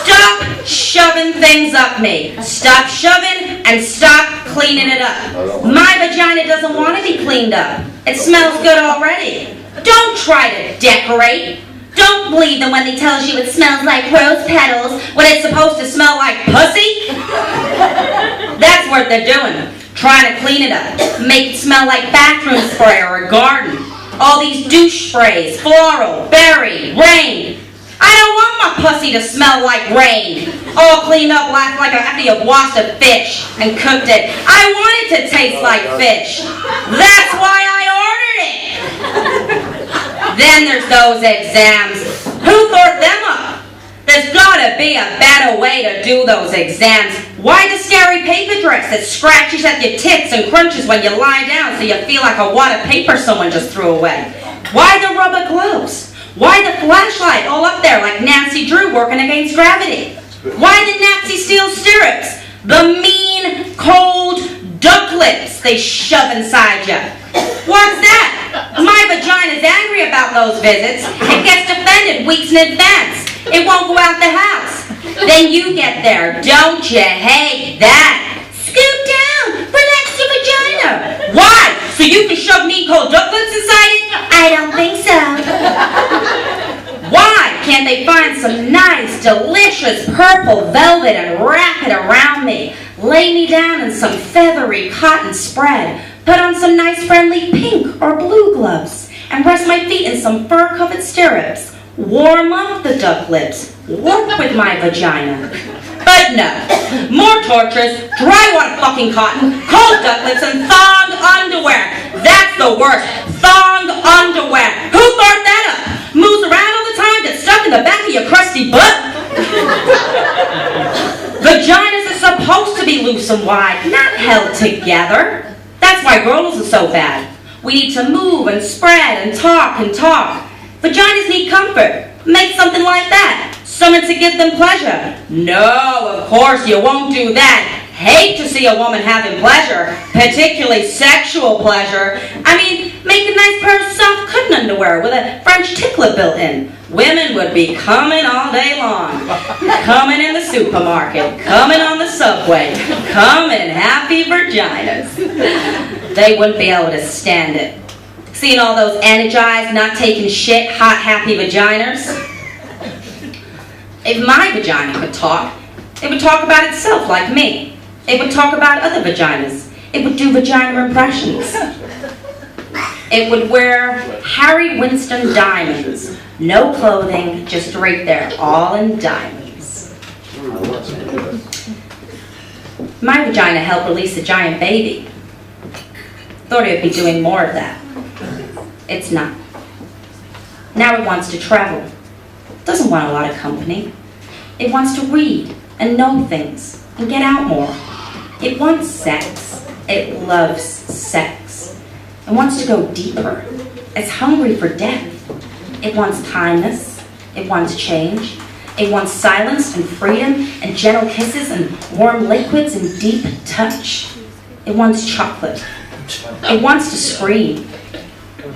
Stop shoving things up me. Stop shoving and stop cleaning it up. My vagina doesn't want to be cleaned up. It smells good already. Don't try to decorate. Don't believe them when they tell you it smells like rose petals when it's supposed to smell like pussy. That's what they're doing. Trying to clean it up. Make it smell like bathroom spray or a garden. All these douche sprays, floral, berry, rain. I don't want my pussy to smell like rain. All cleaned up like after you've washed a fish and cooked it. I want it to taste like fish. That's why I ordered it. Then there's those exams. Who thought them up? The There's gotta be a better way to do those exams. Why the scary paper dress that scratches at your tits and crunches when you lie down so you feel like a wad of paper someone just threw away? Why the rubber gloves? Why the flashlight all up there like Nancy Drew working against gravity? Why the Nazi steel stirrups? The mean, cold duck lips they shove inside you. What's that? My vagina's angry about those visits. It gets defended weeks in advance. It won't go out the house. Then you get there. Don't you hate that? Scoot down. Relax your vagina. Why? So you can shove mean cold duck lips inside it? I don't think so. Why can't they find some nice, delicious purple velvet and wrap it around me? Lay me down in some feathery cotton spread. Put on some nice friendly pink or blue gloves. And rest my feet in some fur-covered stirrups. Warm up the duck lips. Work with my vagina. But no. More torturous, dry water fucking cotton, cold duck lips, and thong underwear. That's the worst. Thong underwear. Who thought that up? Moves around all the time, gets stuck in the back of your crusty butt. Vaginas are supposed to be loose and wide, not held together. That's why girls are so bad. We need to move and spread and talk and talk. Vaginas need comfort. Make something like that. Something to give them pleasure. No, of course you won't do that. Hate to see a woman having pleasure, particularly sexual pleasure. I mean, make a nice pair of soft cotton underwear with a French tickler built in. Women would be coming all day long. Coming in the supermarket, coming on the subway, coming happy vaginas. They wouldn't be able to stand it. Seeing all those energized, not taking shit, hot, happy vaginas. If my vagina could talk, it would talk about itself like me. It would talk about other vaginas. It would do vagina impressions. It would wear Harry Winston diamonds. No clothing, just right there, all in diamonds. My vagina helped release a giant baby. Thought it would be doing more of that. It's not. Now it wants to travel. Doesn't want a lot of company. It wants to read and know things and get out more. It wants sex. It loves sex. It wants to go deeper. It's hungry for depth. It wants kindness. It wants change. It wants silence and freedom and gentle kisses and warm liquids and deep touch. It wants chocolate. It wants to scream.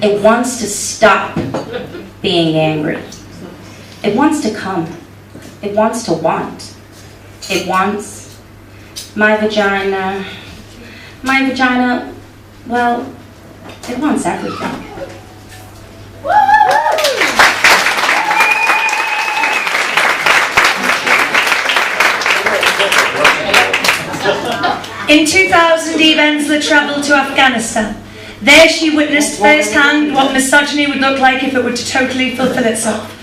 It wants to stop being angry. It wants to come. It wants to want. It wants my vagina. My vagina, well, it wants everything. In 2000, Eve Ensler travelled to Afghanistan. There she witnessed firsthand what misogyny would look like if it were to totally fulfill itself.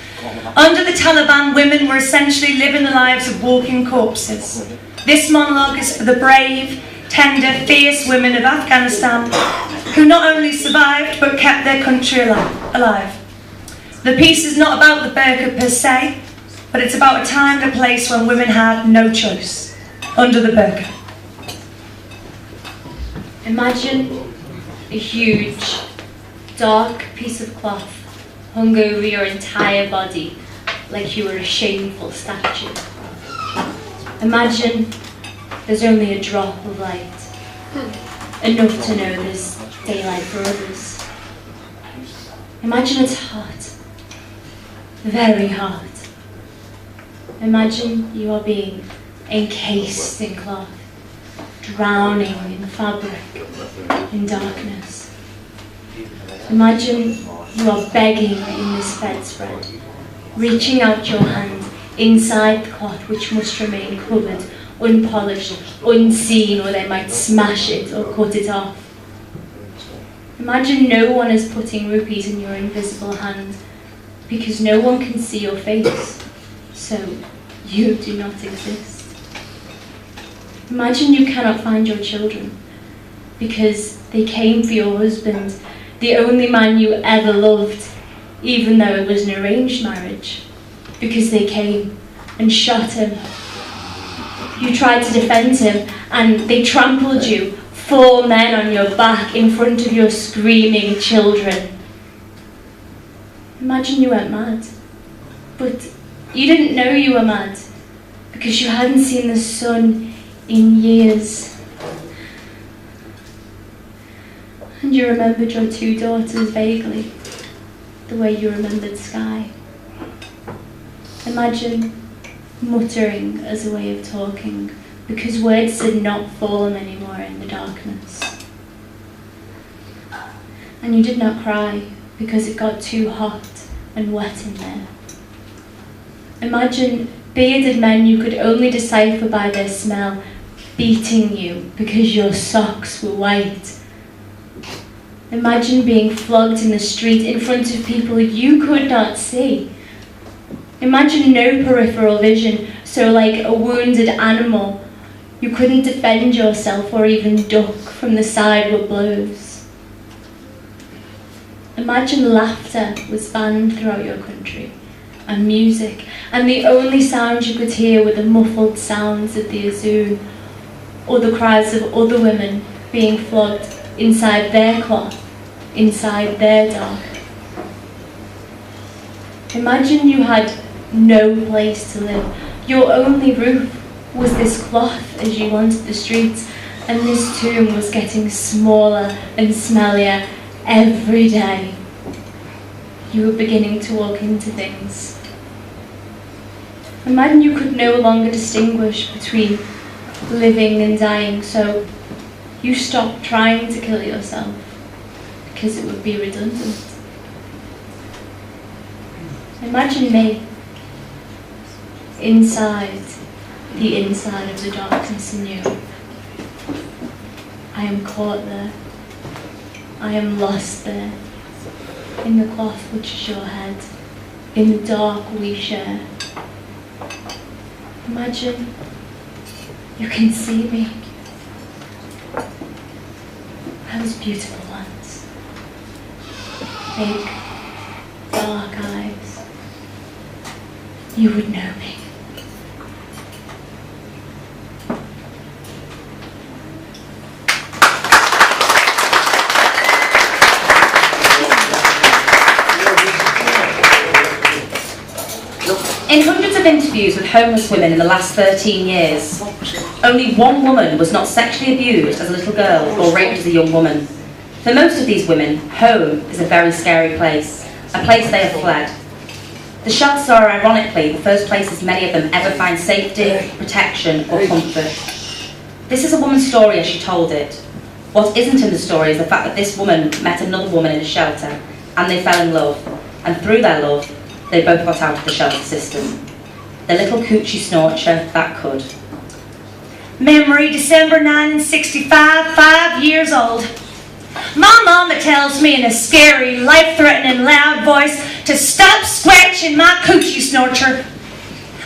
Under the Taliban, women were essentially living the lives of walking corpses. This monologue is for the brave, tender, fierce women of Afghanistan who not only survived but kept their country alive. The piece is not about the burqa per se, but it's about a time and a place when women had no choice under the burqa. Imagine a huge, dark piece of cloth hung over your entire body like you were a shameful statue. Imagine there's only a drop of light, enough to know there's daylight for others. Imagine it's hot, very hot. Imagine you are being encased in cloth, drowning in fabric, in darkness. Imagine you are begging in this bedspread, reaching out your hand inside the cloth which must remain covered, unpolished, unseen, or they might smash it or cut it off. Imagine no one is putting rupees in your invisible hand because no one can see your face, so you do not exist. Imagine you cannot find your children because they came for your husband, the only man you ever loved, even though it was an arranged marriage, because they came and shot him. You tried to defend him, and they trampled you, 4 men on your back in front of your screaming children. Imagine you went mad, but you didn't know you were mad because you hadn't seen the sun in years. And you remembered your 2 daughters vaguely, the way you remembered Sky. Imagine muttering as a way of talking, because words did not form anymore in the darkness. And you did not cry because it got too hot and wet in there. Imagine bearded men you could only decipher by their smell beating you because your socks were white. Imagine being flogged in the street in front of people you could not see. Imagine no peripheral vision, so like a wounded animal, you couldn't defend yourself or even duck from the sideward blows. Imagine laughter was banned throughout your country, and music, and the only sounds you could hear were the muffled sounds of the Azoon, or the cries of other women being flogged inside their cloth, inside their dark. Imagine you had no place to live. Your only roof was this cloth as you wanted the streets, and this tomb was getting smaller and smellier every day. You were beginning to walk into things. Imagine you could no longer distinguish between living and dying, so you stopped trying to kill yourself because it would be redundant. Imagine me inside the inside of the darkness in you. I am caught there. I am lost there, in the cloth which is your head, in the dark we share. Imagine you can see me. I was beautiful once. Big, dark eyes. You would know me. In hundreds of interviews with homeless women in the last 13 years, only 1 woman was not sexually abused as a little girl or raped as a young woman. For most of these women, home is a very scary place, a place they have fled. The shelters are ironically the first places many of them ever find safety, protection or comfort. This is a woman's story as she told it. What isn't in the story is the fact that this woman met another woman in a shelter and they fell in love, and through their love, they both got out of the shelter system. The little coochie snorcher that could. Memory, December 1965, 5 years old. My mama tells me in a scary, life-threatening, loud voice to stop scratching my coochie snorcher.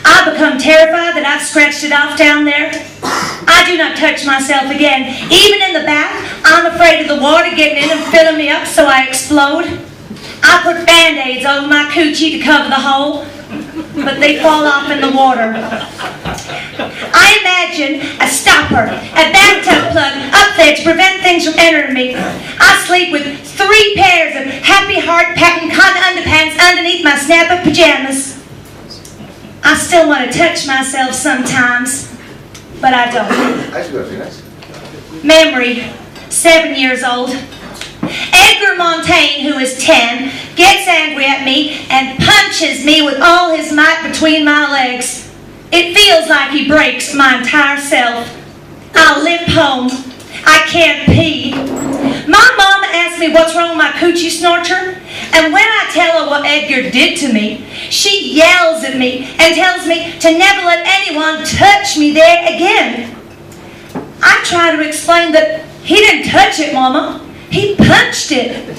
I become terrified that I've scratched it off down there. I do not touch myself again. Even in the bath, I'm afraid of the water getting in and filling me up so I explode. I put Band-Aids over my coochie to cover the hole, but they fall off in the water. I imagine a stopper, a bathtub plug up there to prevent things from entering me. I sleep with 3 pairs of happy heart pattern cotton underpants underneath my snap-up pajamas. I still want to touch myself sometimes, but I don't. Memory, 7 years old. Edgar Montaigne, who is 10, gets angry at me and punches me with all his might between my legs. It feels like he breaks my entire self. I limp home. I can't pee. My mama asks me what's wrong with my coochie snorcher, and when I tell her what Edgar did to me, she yells at me and tells me to never let anyone touch me there again. I try to explain that he didn't touch it, Mama. He punched it.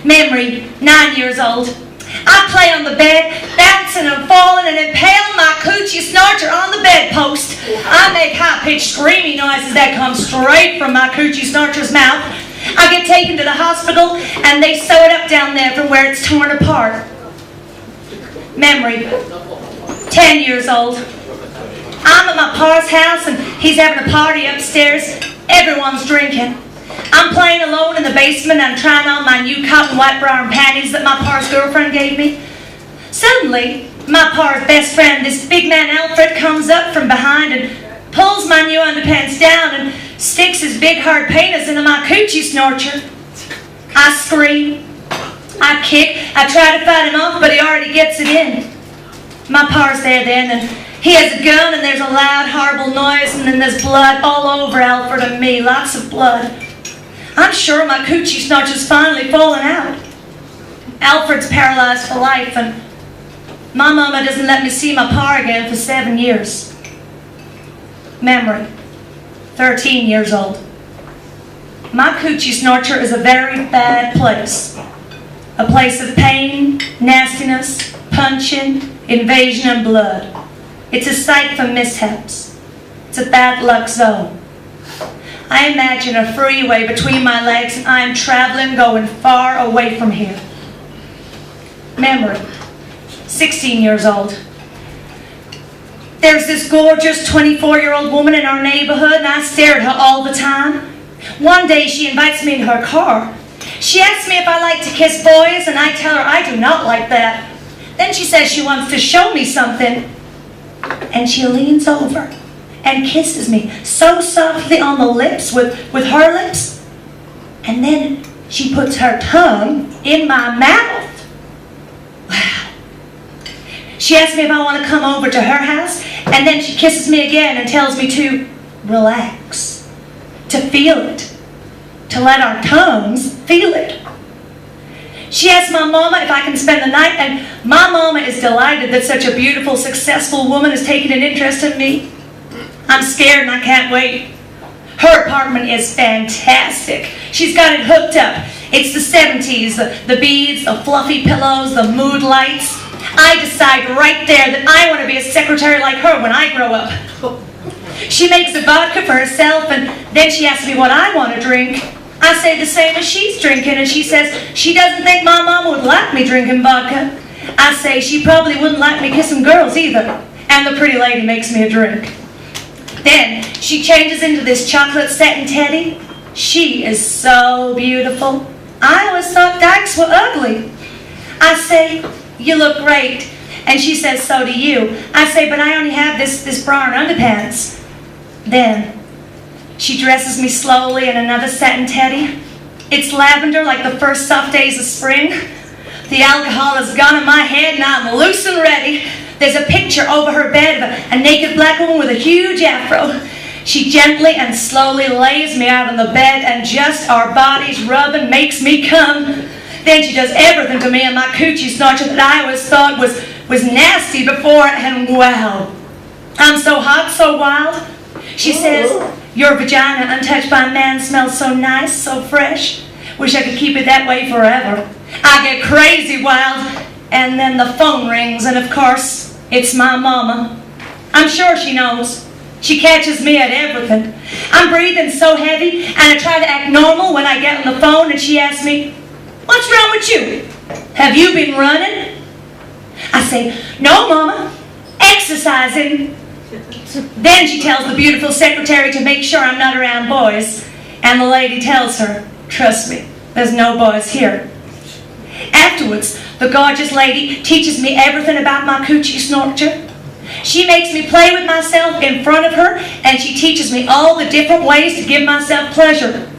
Memory, 9 years old. I play on the bed, bouncing and falling and impale my coochie snorcher on the bedpost. I make high-pitched screaming noises that come straight from my coochie snorcher's mouth. I get taken to the hospital and they sew it up down there from where it's torn apart. Memory, 10 years old. I'm at my pa's house and he's having a party upstairs. Everyone's drinking. I'm playing alone in the basement and I'm trying on my new cotton white brown panties that my pa's girlfriend gave me. Suddenly, my pa's best friend, this big man Alfred, comes up from behind and pulls my new underpants down and sticks his big hard penis into my coochie snorcher. I scream. I kick. I try to fight him off, but he already gets it in. My pa's there then, and he has a gun, and there's a loud, horrible noise, and then there's blood all over Alfred and me. Lots of blood. I'm sure my coochie snorcher's finally fallen out. Alfred's paralyzed for life, and my mama doesn't let me see my pa again for 7 years. Memory. 13 years old. My coochie snorcher is a very bad place. A place of pain, nastiness, punching, invasion, and blood. It's a site for mishaps. It's a bad luck zone. I imagine a freeway between my legs and I am traveling, going far away from here. Memory. 16 years old. There's this gorgeous 24-year-old woman in our neighborhood and I stare at her all the time. One day she invites me in her car. She asks me if I like to kiss boys and I tell her I do not like that. Then she says she wants to show me something. And she leans over and kisses me so softly on the lips with her lips. And then she puts her tongue in my mouth. Wow. She asks me if I want to come over to her house, and then she kisses me again and tells me to relax, to feel it, to let our tongues feel it. She asks my mama if I can spend the night, and my mama is delighted that such a beautiful, successful woman has taken an interest in me. I'm scared and I can't wait. Her apartment is fantastic. She's got it hooked up. It's the 70s, the beads, the fluffy pillows, the mood lights. I decide right there that I want to be a secretary like her when I grow up. She makes the vodka for herself, and then she asks me what I want to drink. I say the same as she's drinking, and she says she doesn't think my mama would like me drinking vodka. I say she probably wouldn't like me kissing girls either. And the pretty lady makes me a drink. Then she changes into this chocolate satin teddy. She is so beautiful. I always thought dykes were ugly. I say, you look great. And she says, so do you. I say, but I only have this bra and underpants. Then she dresses me slowly in another satin teddy. It's lavender like the first soft days of spring. The alcohol has gone in my head and I'm loose and ready. There's a picture over her bed of a naked black woman with a huge afro. She gently and slowly lays me out on the bed and just our bodies rubbing makes me come. Then she does everything to me and my coochie snorcher that I always thought was nasty before, and wow, I'm so hot, so wild. She says, your vagina untouched by a man smells so nice, so fresh. Wish I could keep it that way forever. I get crazy wild, and then the phone rings, and of course, it's my mama. I'm sure she knows. She catches me at everything. I'm breathing so heavy, and I try to act normal when I get on the phone, and she asks me, what's wrong with you? Have you been running? I say, no, Mama, exercising. Then she tells the beautiful secretary to make sure I'm not around boys, and the lady tells her, trust me, there's no boys here. Afterwards, the gorgeous lady teaches me everything about my coochie snorcher. She makes me play with myself in front of her, and she teaches me all the different ways to give myself pleasure.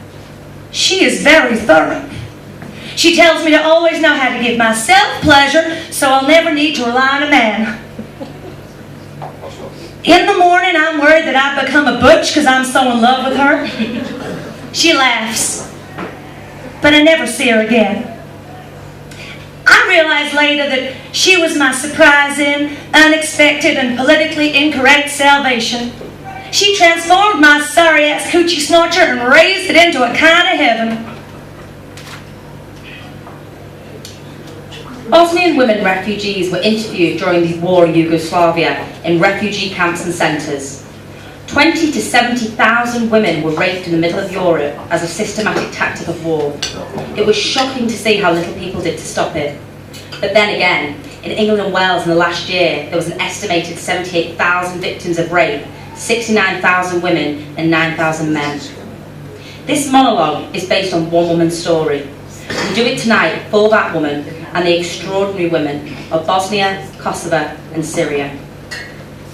She is very thorough. She tells me to always know how to give myself pleasure, so I'll never need to rely on a man. In the morning, I'm worried that I've become a butch because I'm so in love with her. She laughs, but I never see her again. I realized later that she was my surprising, unexpected, and politically incorrect salvation. She transformed my sorry-ass coochie snorcher and raised it into a kind of heaven. Bosnian women refugees were interviewed during the war in Yugoslavia in refugee camps and centres. 20 to 70,000 women were raped in the middle of Europe as a systematic tactic of war. It was shocking to see how little people did to stop it. But then again, In England and Wales in the last year, there was an estimated 78,000 victims of rape, 69,000 women and 9,000 men. This monologue is based on one woman's story. We do it tonight for that woman and the extraordinary women of Bosnia, Kosovo and Syria.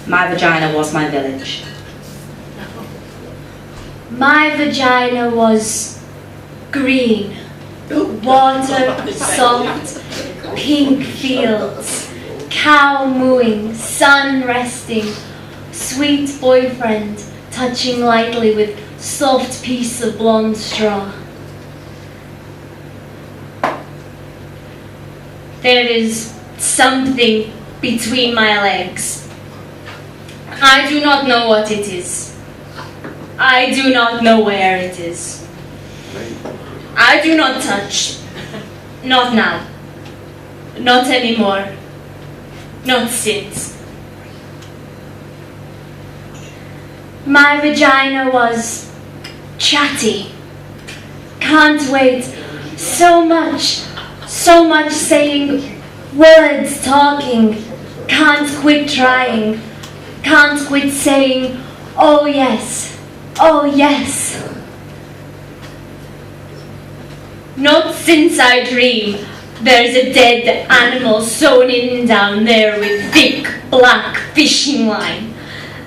My vagina was my village. My vagina was green, water, soft, pink fields, cow mooing, sun resting, sweet boyfriend touching lightly with soft piece of blonde straw. There is something between my legs. I do not know what it is. I do not know where it is. I do not touch. Not now. Not anymore. Not since. My vagina was chatty. Can't wait. So much saying, words talking. Can't quit trying. Can't quit saying, oh yes, oh yes. Not since I dream there's a dead animal sewn in down there with thick black fishing line,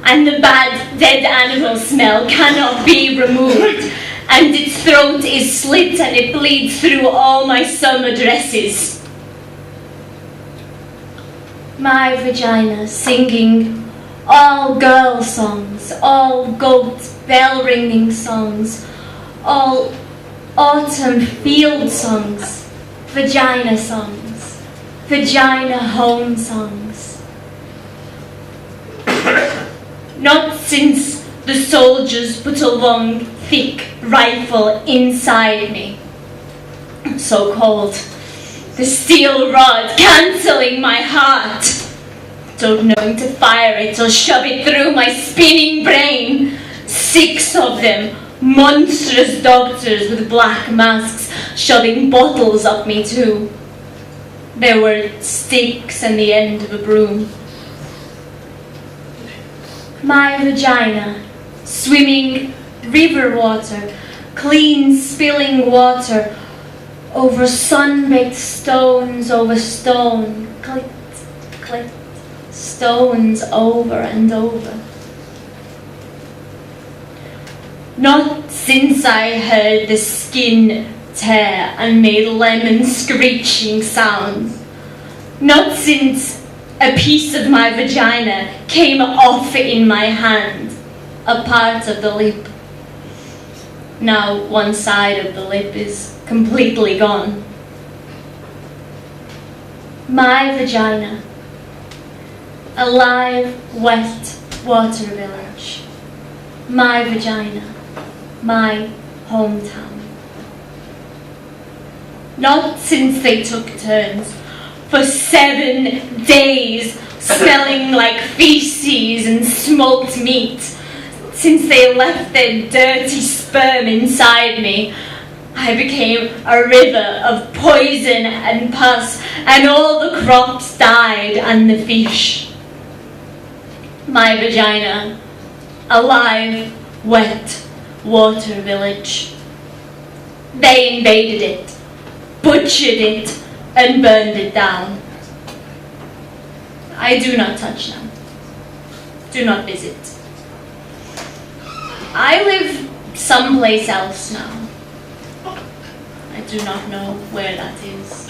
and the bad dead animal smell cannot be removed, and its throat is slit and it bleeds through all my summer dresses. My vagina singing all girl songs, all goat bell ringing songs, all autumn field songs, vagina songs, vagina home songs. Not since the soldiers put a long, thick rifle inside me. So cold, the steel rod cancelling my heart. Don't knowing to fire it or shove it through my spinning brain. 6 of them, monstrous doctors with black masks, shoving bottles up me too. There were sticks and the end of a broom. My vagina, swimming river water, clean spilling water, over sun-baked stones, over stone, clit, clit, stones over and over. Not since I heard the skin tear and made lemon screeching sounds. Not since a piece of my vagina came off in my hand, a part of the lip. Now one side of the lip is completely gone. My vagina, a live, wet water village. My vagina, my hometown. Not since they took turns for 7 days smelling like feces and smoked meat, since they left their dirty sperm inside me, I became a river of poison and pus, and all the crops died and the fish. My vagina, a live, wet water village. They invaded it, butchered it, and burned it down. I do not touch now. Do not visit. I live someplace else now. I do not know where that is.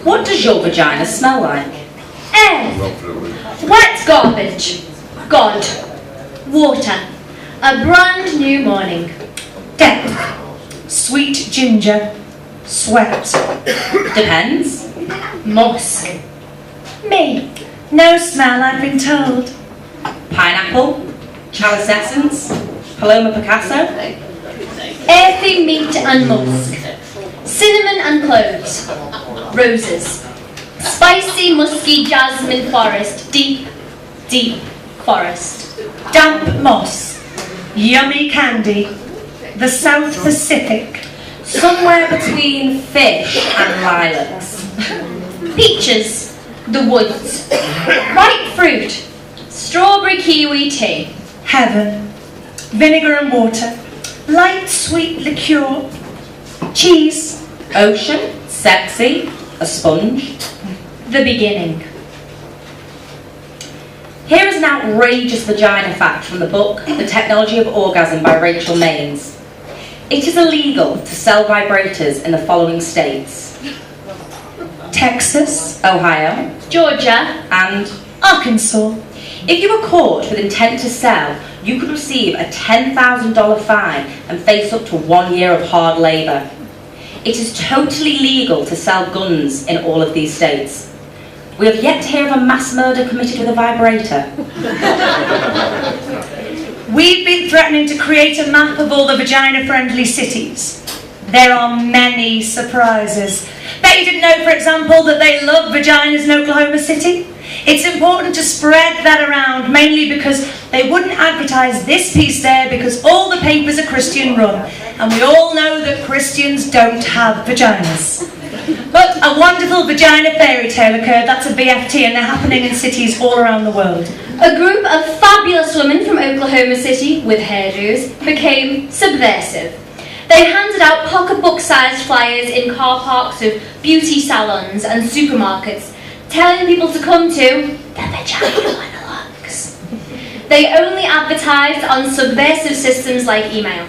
What does your vagina smell like? Air. Wet garbage. God. Water. A brand new morning. Death. Sweet ginger. Sweat. Depends. Moss. Me. No smell, I've been told. Pineapple, chalice essence, Paloma Picasso. Earthy meat and musk. Cinnamon and cloves. Roses. Spicy, musky jasmine forest. Deep, deep forest. Damp moss, yummy candy, the South Pacific. Somewhere between fish and lilacs. Peaches, the woods. Ripe fruit, strawberry kiwi tea. Heaven, vinegar and water, light sweet liqueur, cheese. Ocean, sexy, a sponge. The beginning. Here is an outrageous vagina fact from the book The Technology of Orgasm by Rachel Maines. It is illegal to sell vibrators in the following states: Texas, Ohio, Georgia, and Arkansas. if you were caught with intent to sell, you could receive a $10,000 fine and face up to 1 year of hard labour. It is totally legal to sell guns in all of these states. We have yet to hear of a mass murder committed with a vibrator. We've been threatening to create a map of all the vagina-friendly cities. There are many surprises. Bet you didn't know, for example, that they love vaginas in Oklahoma City? It's important to spread that around, mainly because they wouldn't advertise this piece there because all the papers are Christian run, and we all know that Christians don't have vaginas. But a wonderful vagina fairy tale occurred, that's a VFT, and they're happening in cities all around the world. A group of fabulous women from Oklahoma City with hairdos became subversive. They handed out pocketbook-sized flyers in car parks of beauty salons and supermarkets, telling people to come to the Vagina Monologues. They only advertised on subversive systems like email.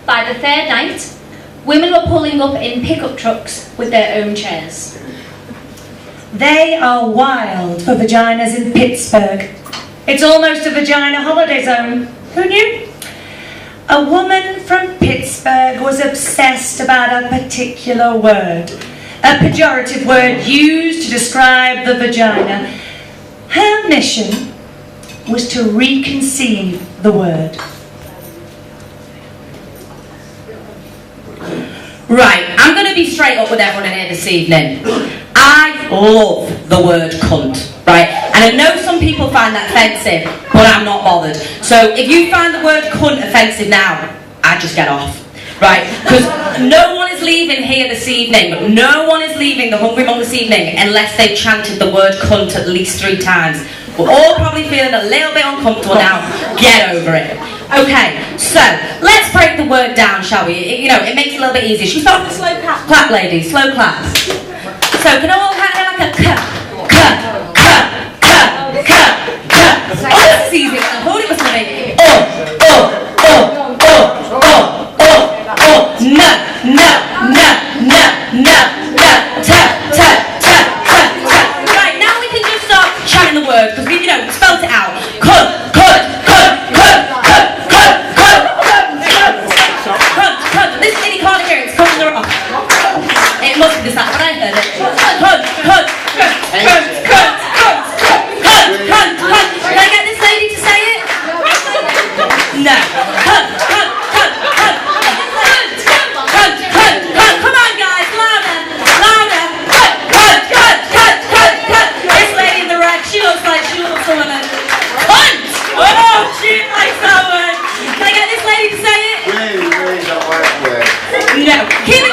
By the third night, women were pulling up in pickup trucks with their own chairs. They are wild for vaginas in Pittsburgh. It's almost a vagina holiday zone. Who knew? A woman from Pittsburgh was obsessed about a particular word, a pejorative word used to describe the vagina. Her mission was to reconceive the word. Right, I'm going to be straight up with everyone in here this evening. I love the word cunt, right? And I know some people find that offensive, but I'm not bothered. So if you find the word cunt offensive now, I just get off, right? Because no one is leaving here this evening, no one is leaving the Hungry Mong this evening unless they've chanted the word cunt at least 3 times. We're all probably feeling a little bit uncomfortable now. Get over it. Okay, so let's break the word down, shall we? It makes it a little bit easier. Should we start with a slow clap, ladies? Slow claps. So can all have like a k. Oh, this is easy. I thought it was going to be Right, now we can just start chanting the word because we've, spelled it out. This lady can't hear it. It's coming off. It must be this that, but I heard it. Can I get this lady to say it? No. Come on, guys, louder. This lady in the red, she looks like she wants a woman. Cunt! Oh, she likes that word. Can I get this lady to say it? Really don't like that. No. Keep it.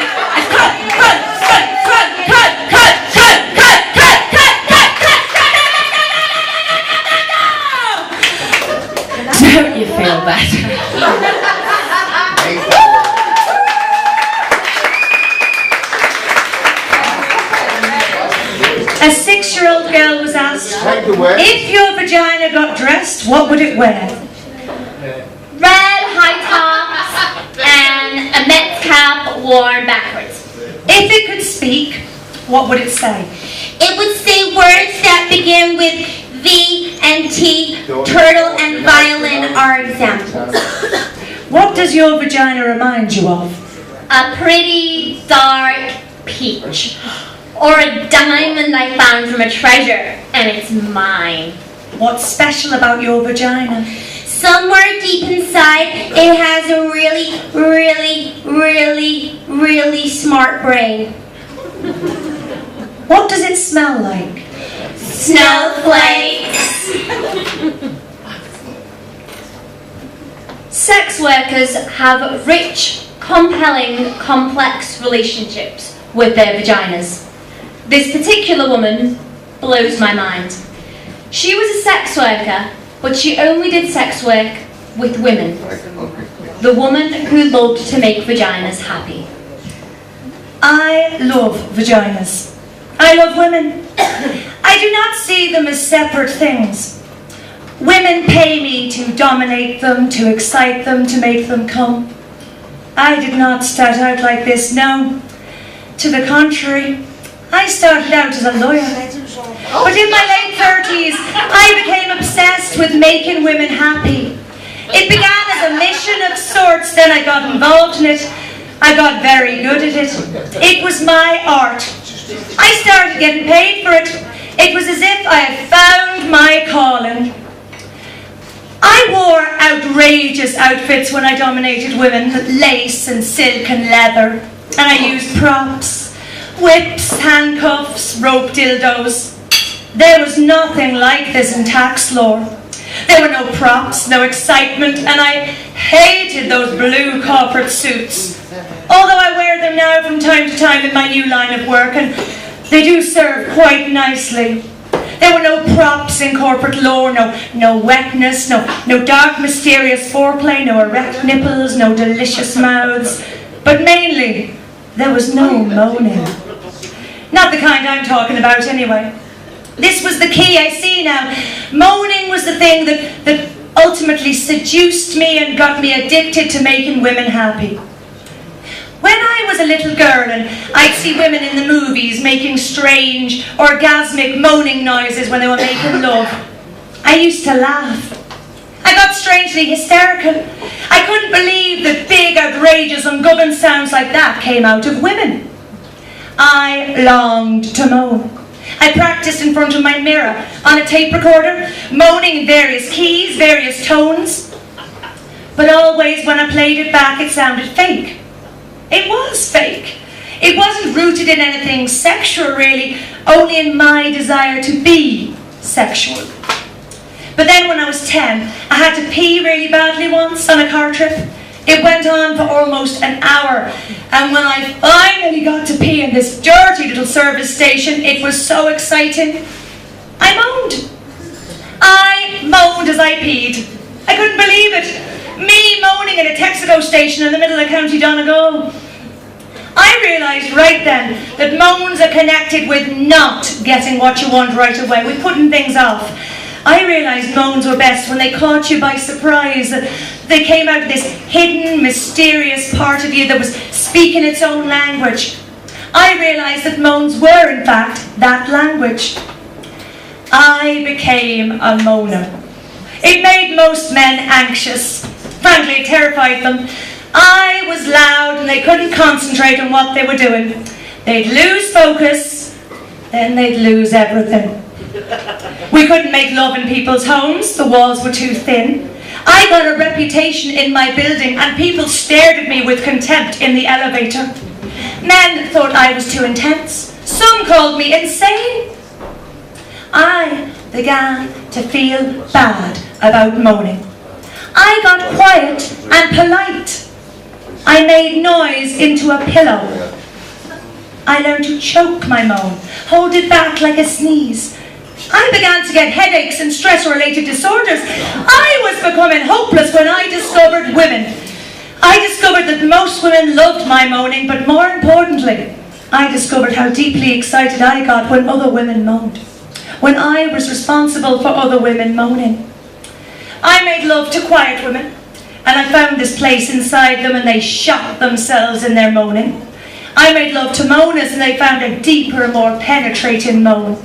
Don't you feel better? A 6-year-old girl was asked, if your vagina got dressed, what would it wear? Red high tops and a Met cap worn backwards. If it could speak, what would it say? It would say words that begin with V and T. Turtle and violin are examples. What does your vagina remind you of? A pretty dark peach. Or a diamond I found from a treasure, and it's mine. What's special about your vagina? Somewhere deep inside, it has a really smart brain. What does it smell like? Snowflakes. sex workers have rich, compelling, complex relationships with their vaginas. This particular woman blows my mind. She was a sex worker, but she only did sex work with women. The woman who loved to make vaginas happy. I love vaginas. I love women. I do not see them as separate things. Women pay me to dominate them, to excite them, to make them come. I did not start out like this, no. To the contrary, I started out as a lawyer. But in my late 30s, I became obsessed with making women happy. It began as a mission of sorts, then I got involved in it. I got very good at it. It was my art. I started getting paid for it. It was as if I had found my calling. I wore outrageous outfits when I dominated women, lace and silk and leather. And I used props, whips, handcuffs, rope dildos. There was nothing like this in tax law. There were no props, no excitement, and I hated those blue corporate suits. Although I wear them now from time to time in my new line of work, and they do serve quite nicely. There were no props in corporate law, no wetness, no dark mysterious foreplay, no erect nipples, no delicious mouths. But mainly, there was no moaning. Not the kind I'm talking about anyway. This was the key, I see now. Moaning was the thing that ultimately seduced me and got me addicted to making women happy. When I was a little girl and I'd see women in the movies making strange, orgasmic moaning noises when they were making love, I used to laugh. I got strangely hysterical. I couldn't believe that big, outrageous, ungoverned sounds like that came out of women. I longed to moan. I practiced in front of my mirror on a tape recorder, moaning in various keys, various tones. But always when I played it back, it sounded fake. It was fake. It wasn't rooted in anything sexual, really, only in my desire to be sexual. But then when I was 10, I had to pee really badly once on a car trip. It went on for almost an hour, and when I finally got to pee in this dirty little service station, it was so exciting. I moaned. I moaned as I peed. I couldn't believe it. Me moaning in a Texaco station in the middle of County Donegal. I realised right then that moans are connected with not getting what you want right away, with putting things off. I realised moans were best when they caught you by surprise. They came out of this hidden, mysterious part of you that was speaking its own language. I realised that moans were, in fact, that language. I became a moaner. It made most men anxious. Frankly, it terrified them. I was loud and they couldn't concentrate on what they were doing. They'd lose focus, then they'd lose everything. We couldn't make love in people's homes, the walls were too thin. I got a reputation in my building and people stared at me with contempt in the elevator. Men thought I was too intense. Some called me insane. I began to feel bad about moaning. I got quiet and polite. I made noise into a pillow. I learned to choke my moan, hold it back like a sneeze. I began to get headaches and stress-related disorders. I was becoming hopeless when I discovered women. I discovered that most women loved my moaning, but more importantly, I discovered how deeply excited I got when other women moaned. When I was responsible for other women moaning. I made love to quiet women, and I found this place inside them and they shot themselves in their moaning. I made love to moaners and they found a deeper, more penetrating moan.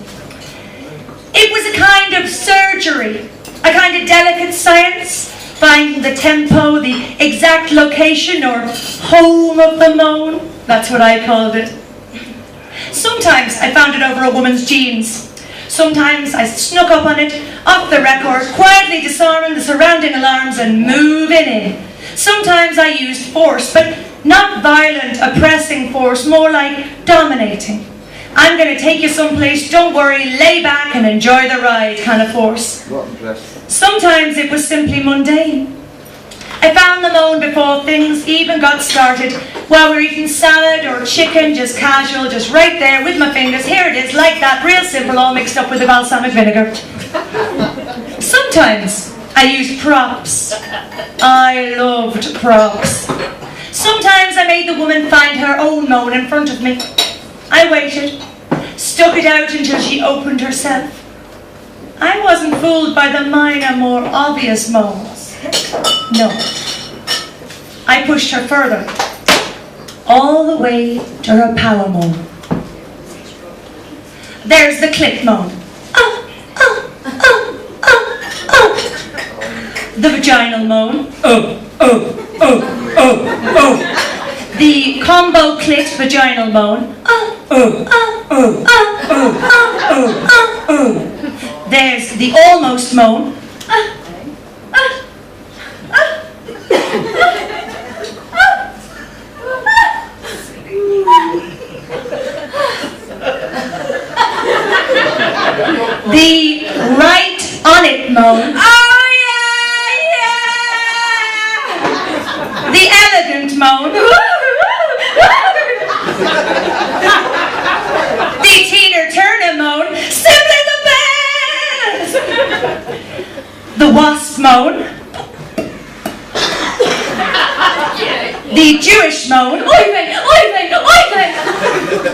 It was a kind of surgery, a kind of delicate science, finding the tempo, the exact location or home of the moan. That's what I called it. Sometimes I found it over a woman's jeans. Sometimes I snuck up on it, off the record, quietly disarming the surrounding alarms and moving in. Sometimes I used force, but not violent, oppressing force, more like dominating. I'm going to take you someplace, don't worry, lay back and enjoy the ride kind of force. Sometimes it was simply mundane. I found the moan before things even got started. While we were eating salad or chicken, just casual, just right there with my fingers. Here it is, like that, real simple, all mixed up with the balsamic vinegar. Sometimes I used props. I loved props. Sometimes I made the woman find her own moan in front of me. I waited, stuck it out until she opened herself. I wasn't fooled by the minor, more obvious moans. No. I pushed her further, all the way to her power moan. There's the click moan. Oh, oh, oh, oh, oh. The vaginal moan. Oh, oh, oh, oh, oh. The combo clit vaginal moan. Oh, oh, oh, oh, oh, oh, oh, oh, oh. There's the almost moan. The right on it moan. Oh yeah, yeah. The elegant moan. The Tina Turner moan. Simply the best. The wasp moan. The Jewish moan. Oive, oive, oive.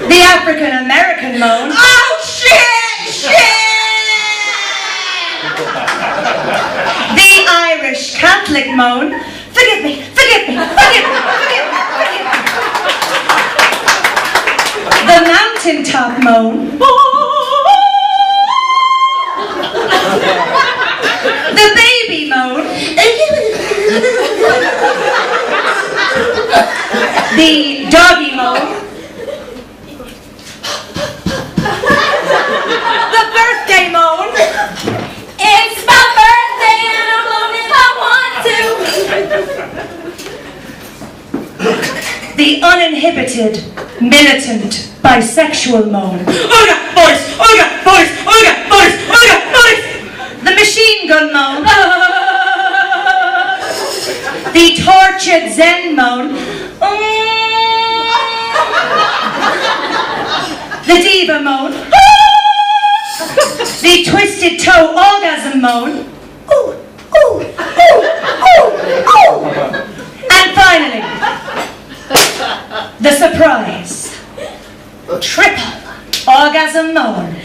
The African American moan. Oh, shit, shit! The Irish Catholic moan. Forgive me, forgive me, forgive me, forgive me, forgive me. The mountaintop moan. The baby moan. The doggy moan. The birthday moan. It's my birthday and I'm moaning if I want to. The uninhibited, militant, bisexual moan. Olga, Boris! Olga, Boris! Olga, Boris! Olga, Boris! The machine gun moan. The tortured Zen moan. The diva moan. The twisted toe orgasm moan. Ooh, ooh, ooh, ooh, ooh. And finally, the surprise. Triple orgasm moan.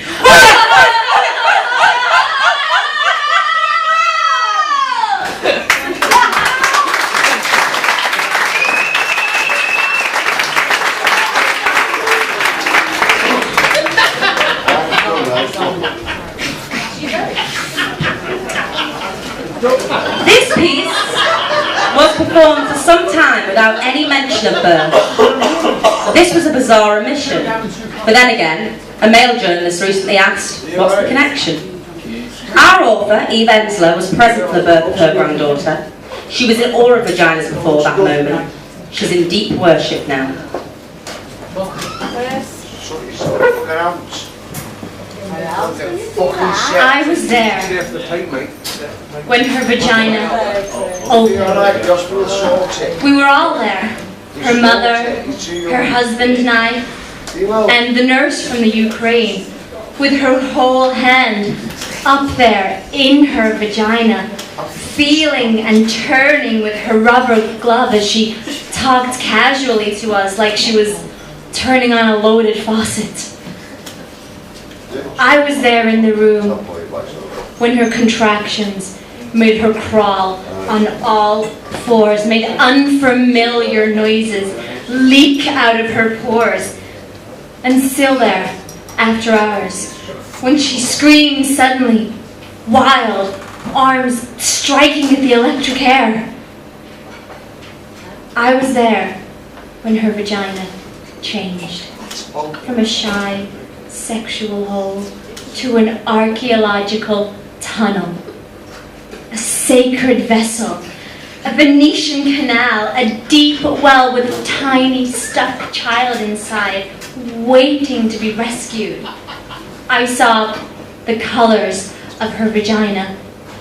This piece was performed for some time without any mention of birth. This was a bizarre omission. But then again, a male journalist recently asked, what's the connection? Our author, Eve Ensler, was present for the birth of her granddaughter. She was in awe of vaginas before that moment. She's in deep worship now. I was there when her vagina opened. We were all there. Her mother, her husband and I, and the nurse from the Ukraine, with her whole hand up there in her vagina, feeling and turning with her rubber glove as she talked casually to us like she was turning on a loaded faucet. I was there in the room when her contractions made her crawl on all fours, made unfamiliar noises leak out of her pores. And still there, after hours, when she screamed suddenly, wild, arms striking at the electric air. I was there when her vagina changed from a shy, sexual hole to an archaeological tunnel, a sacred vessel, a Venetian canal, a deep well with a tiny stuck child inside, waiting to be rescued. I saw the colors of her vagina.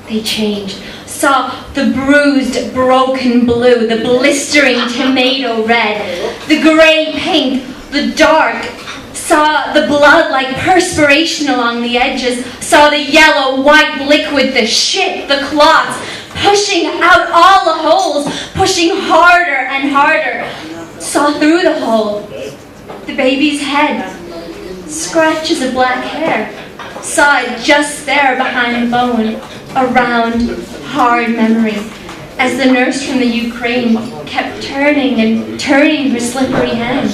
They changed. saw the bruised, broken blue, the blistering tomato red, the grey pink, the dark, saw the blood like perspiration along the edges, saw the yellow, white liquid, the shit, the clots, pushing out all the holes, pushing harder and harder, saw through the hole, the baby's head, scratches of black hair, saw it just there behind the bone, a round, hard memory, as the nurse from the Ukraine kept turning and turning her slippery hand.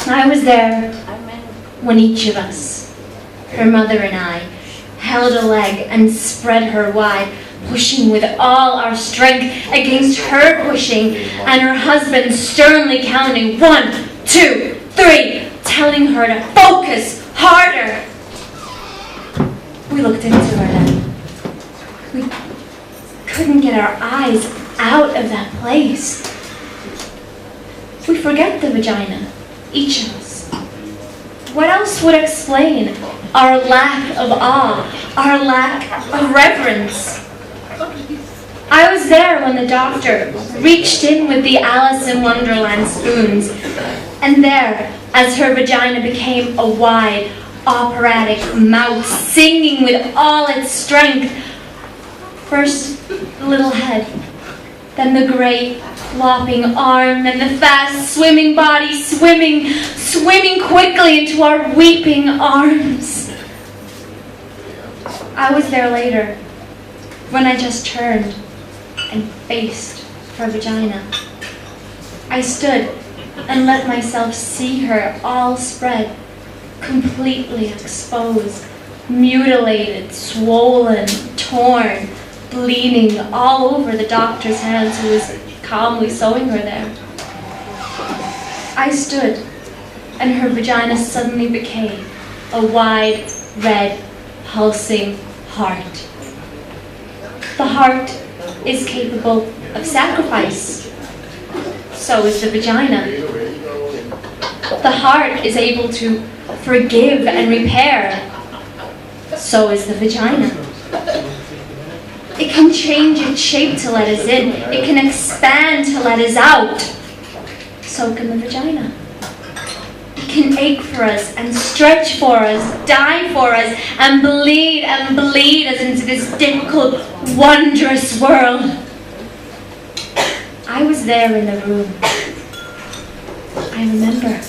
I was there when each of us, her mother and I, held a leg and spread her wide, pushing with all our strength against her pushing, and her husband sternly counting 1, 2, 3, telling her to focus harder. We looked into her then. We couldn't get our eyes out of that place. We forget the vagina, each of us. What else would explain our lack of awe, our lack of reverence? I was there when the doctor reached in with the Alice in Wonderland spoons, and there, as her vagina became a wide, operatic mouth singing with all its strength, first the little head, then the great flopping arm, then the fast swimming body swimming quickly into our weeping arms. I was there later, when I just turned and faced her vagina. I stood and let myself see her all spread, completely exposed, mutilated, swollen, torn, bleeding all over the doctor's hands who was calmly sewing her there. I stood, and her vagina suddenly became a wide, red, pulsing heart. The heart is capable of sacrifice. So is the vagina. The heart is able to forgive and repair. So is the vagina. It can change its shape to let us in. It can expand to let us out. So can the vagina. It can ache for us and stretch for us, die for us, and bleed us into this difficult, wondrous world. I was there in the room. I remember.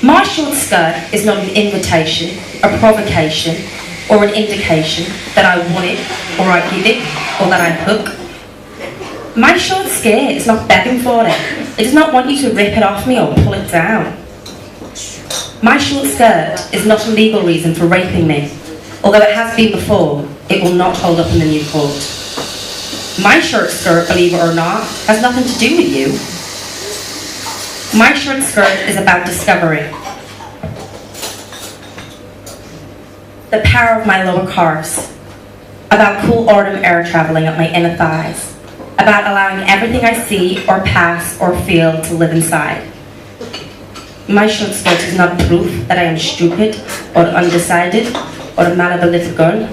My short skirt is not an invitation, a provocation, or an indication that I want it, or I give it, or that I hook. My short skirt is not begging for it. It does not want you to rip it off me or pull it down. My short skirt is not a legal reason for raping me. Although it has been before, it will not hold up in the new court. My short skirt, believe it or not, has nothing to do with you. My short skirt is about discovery. The power of my lower calves. About cool autumn air travelling up my inner thighs. About allowing everything I see or pass or feel to live inside. My short skirt is not proof that I am stupid or undecided or a malleable little girl.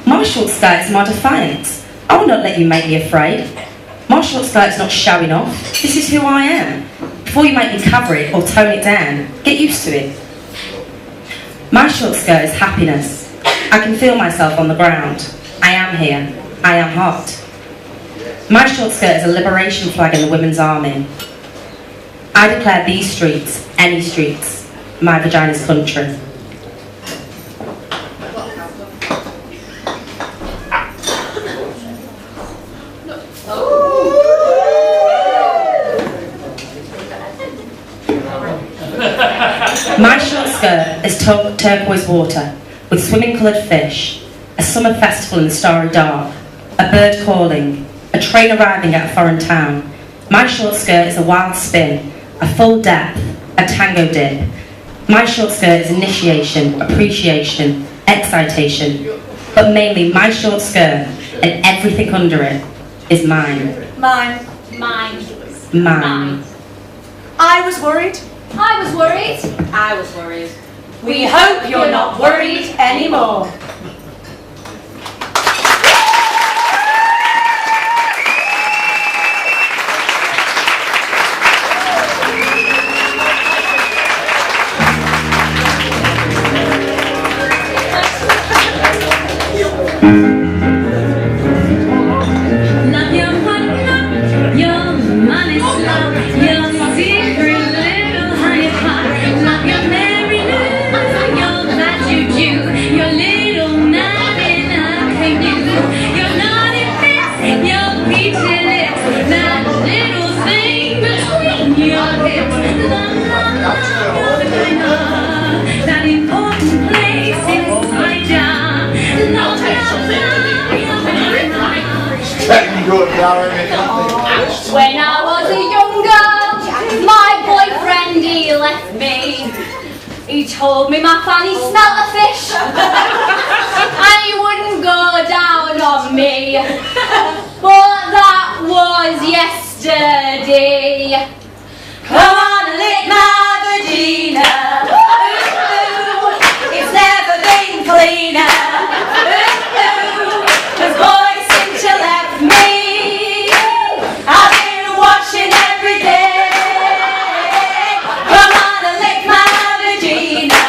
My short skirt is more defiance. I will not let you make me afraid. My short skirt is not showing off. This is who I am. Before you make me cover it or tone it down, get used to it. My short skirt is happiness. I can feel myself on the ground. I am here. I am hot. My short skirt is a liberation flag in the women's army. I declare these streets, any streets, my vagina's country. My short skirt is turquoise water with swimming coloured fish, a summer festival in the starry dark, a bird calling, a train arriving at a foreign town. My short skirt is a wild spin, a full depth, a tango dip, My short skirt is initiation, appreciation, excitation, but mainly my short skirt and everything under it is mine. Mine. Mine. Mine. I was worried. I was worried. I was worried. We hope you're not worried anymore. When I was a young girl, my boyfriend, he left me. He told me my fanny smelt of fish and he wouldn't go down on me. But that was yesterday. Come on and lick my vagina. Ooh, it's never been cleaner. Ooh, 'cause boy, since you left me, I've been washing every day. Come on and lick my vagina.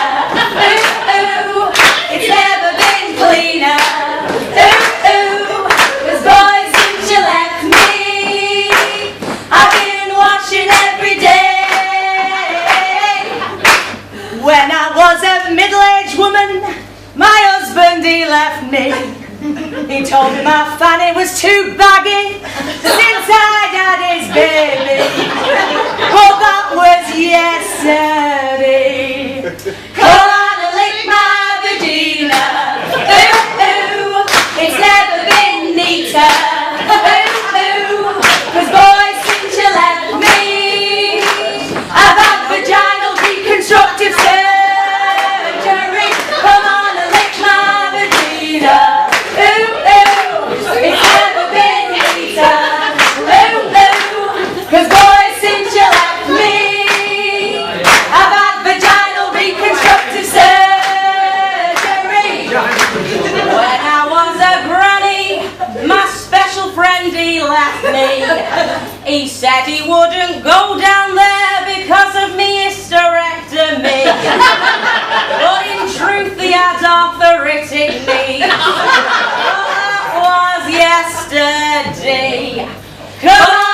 Ooh, it's never been cleaner. Ooh, 'cause boy, since you left me, I've been washing every day. When I was a middle-aged woman, my husband, he left me. He told me my fanny was too baggy since I'd had his baby. Oh, that was yesterday. Come on and lick my vagina. Ooh, it's never been neater. Ooh, 'cause boy, since you left me, I've had vaginal reconstructive surgery. Come on and lick my vagina. It's never been neater. Ooh, 'cause boy, since you left me, I've had vaginal reconstructive surgery. When I was a granny, my special friend, he left me. He said he wouldn't go down there because of me hysterectomy. But in truth, he had arthritic knee. Oh, that was yesterday. Come on.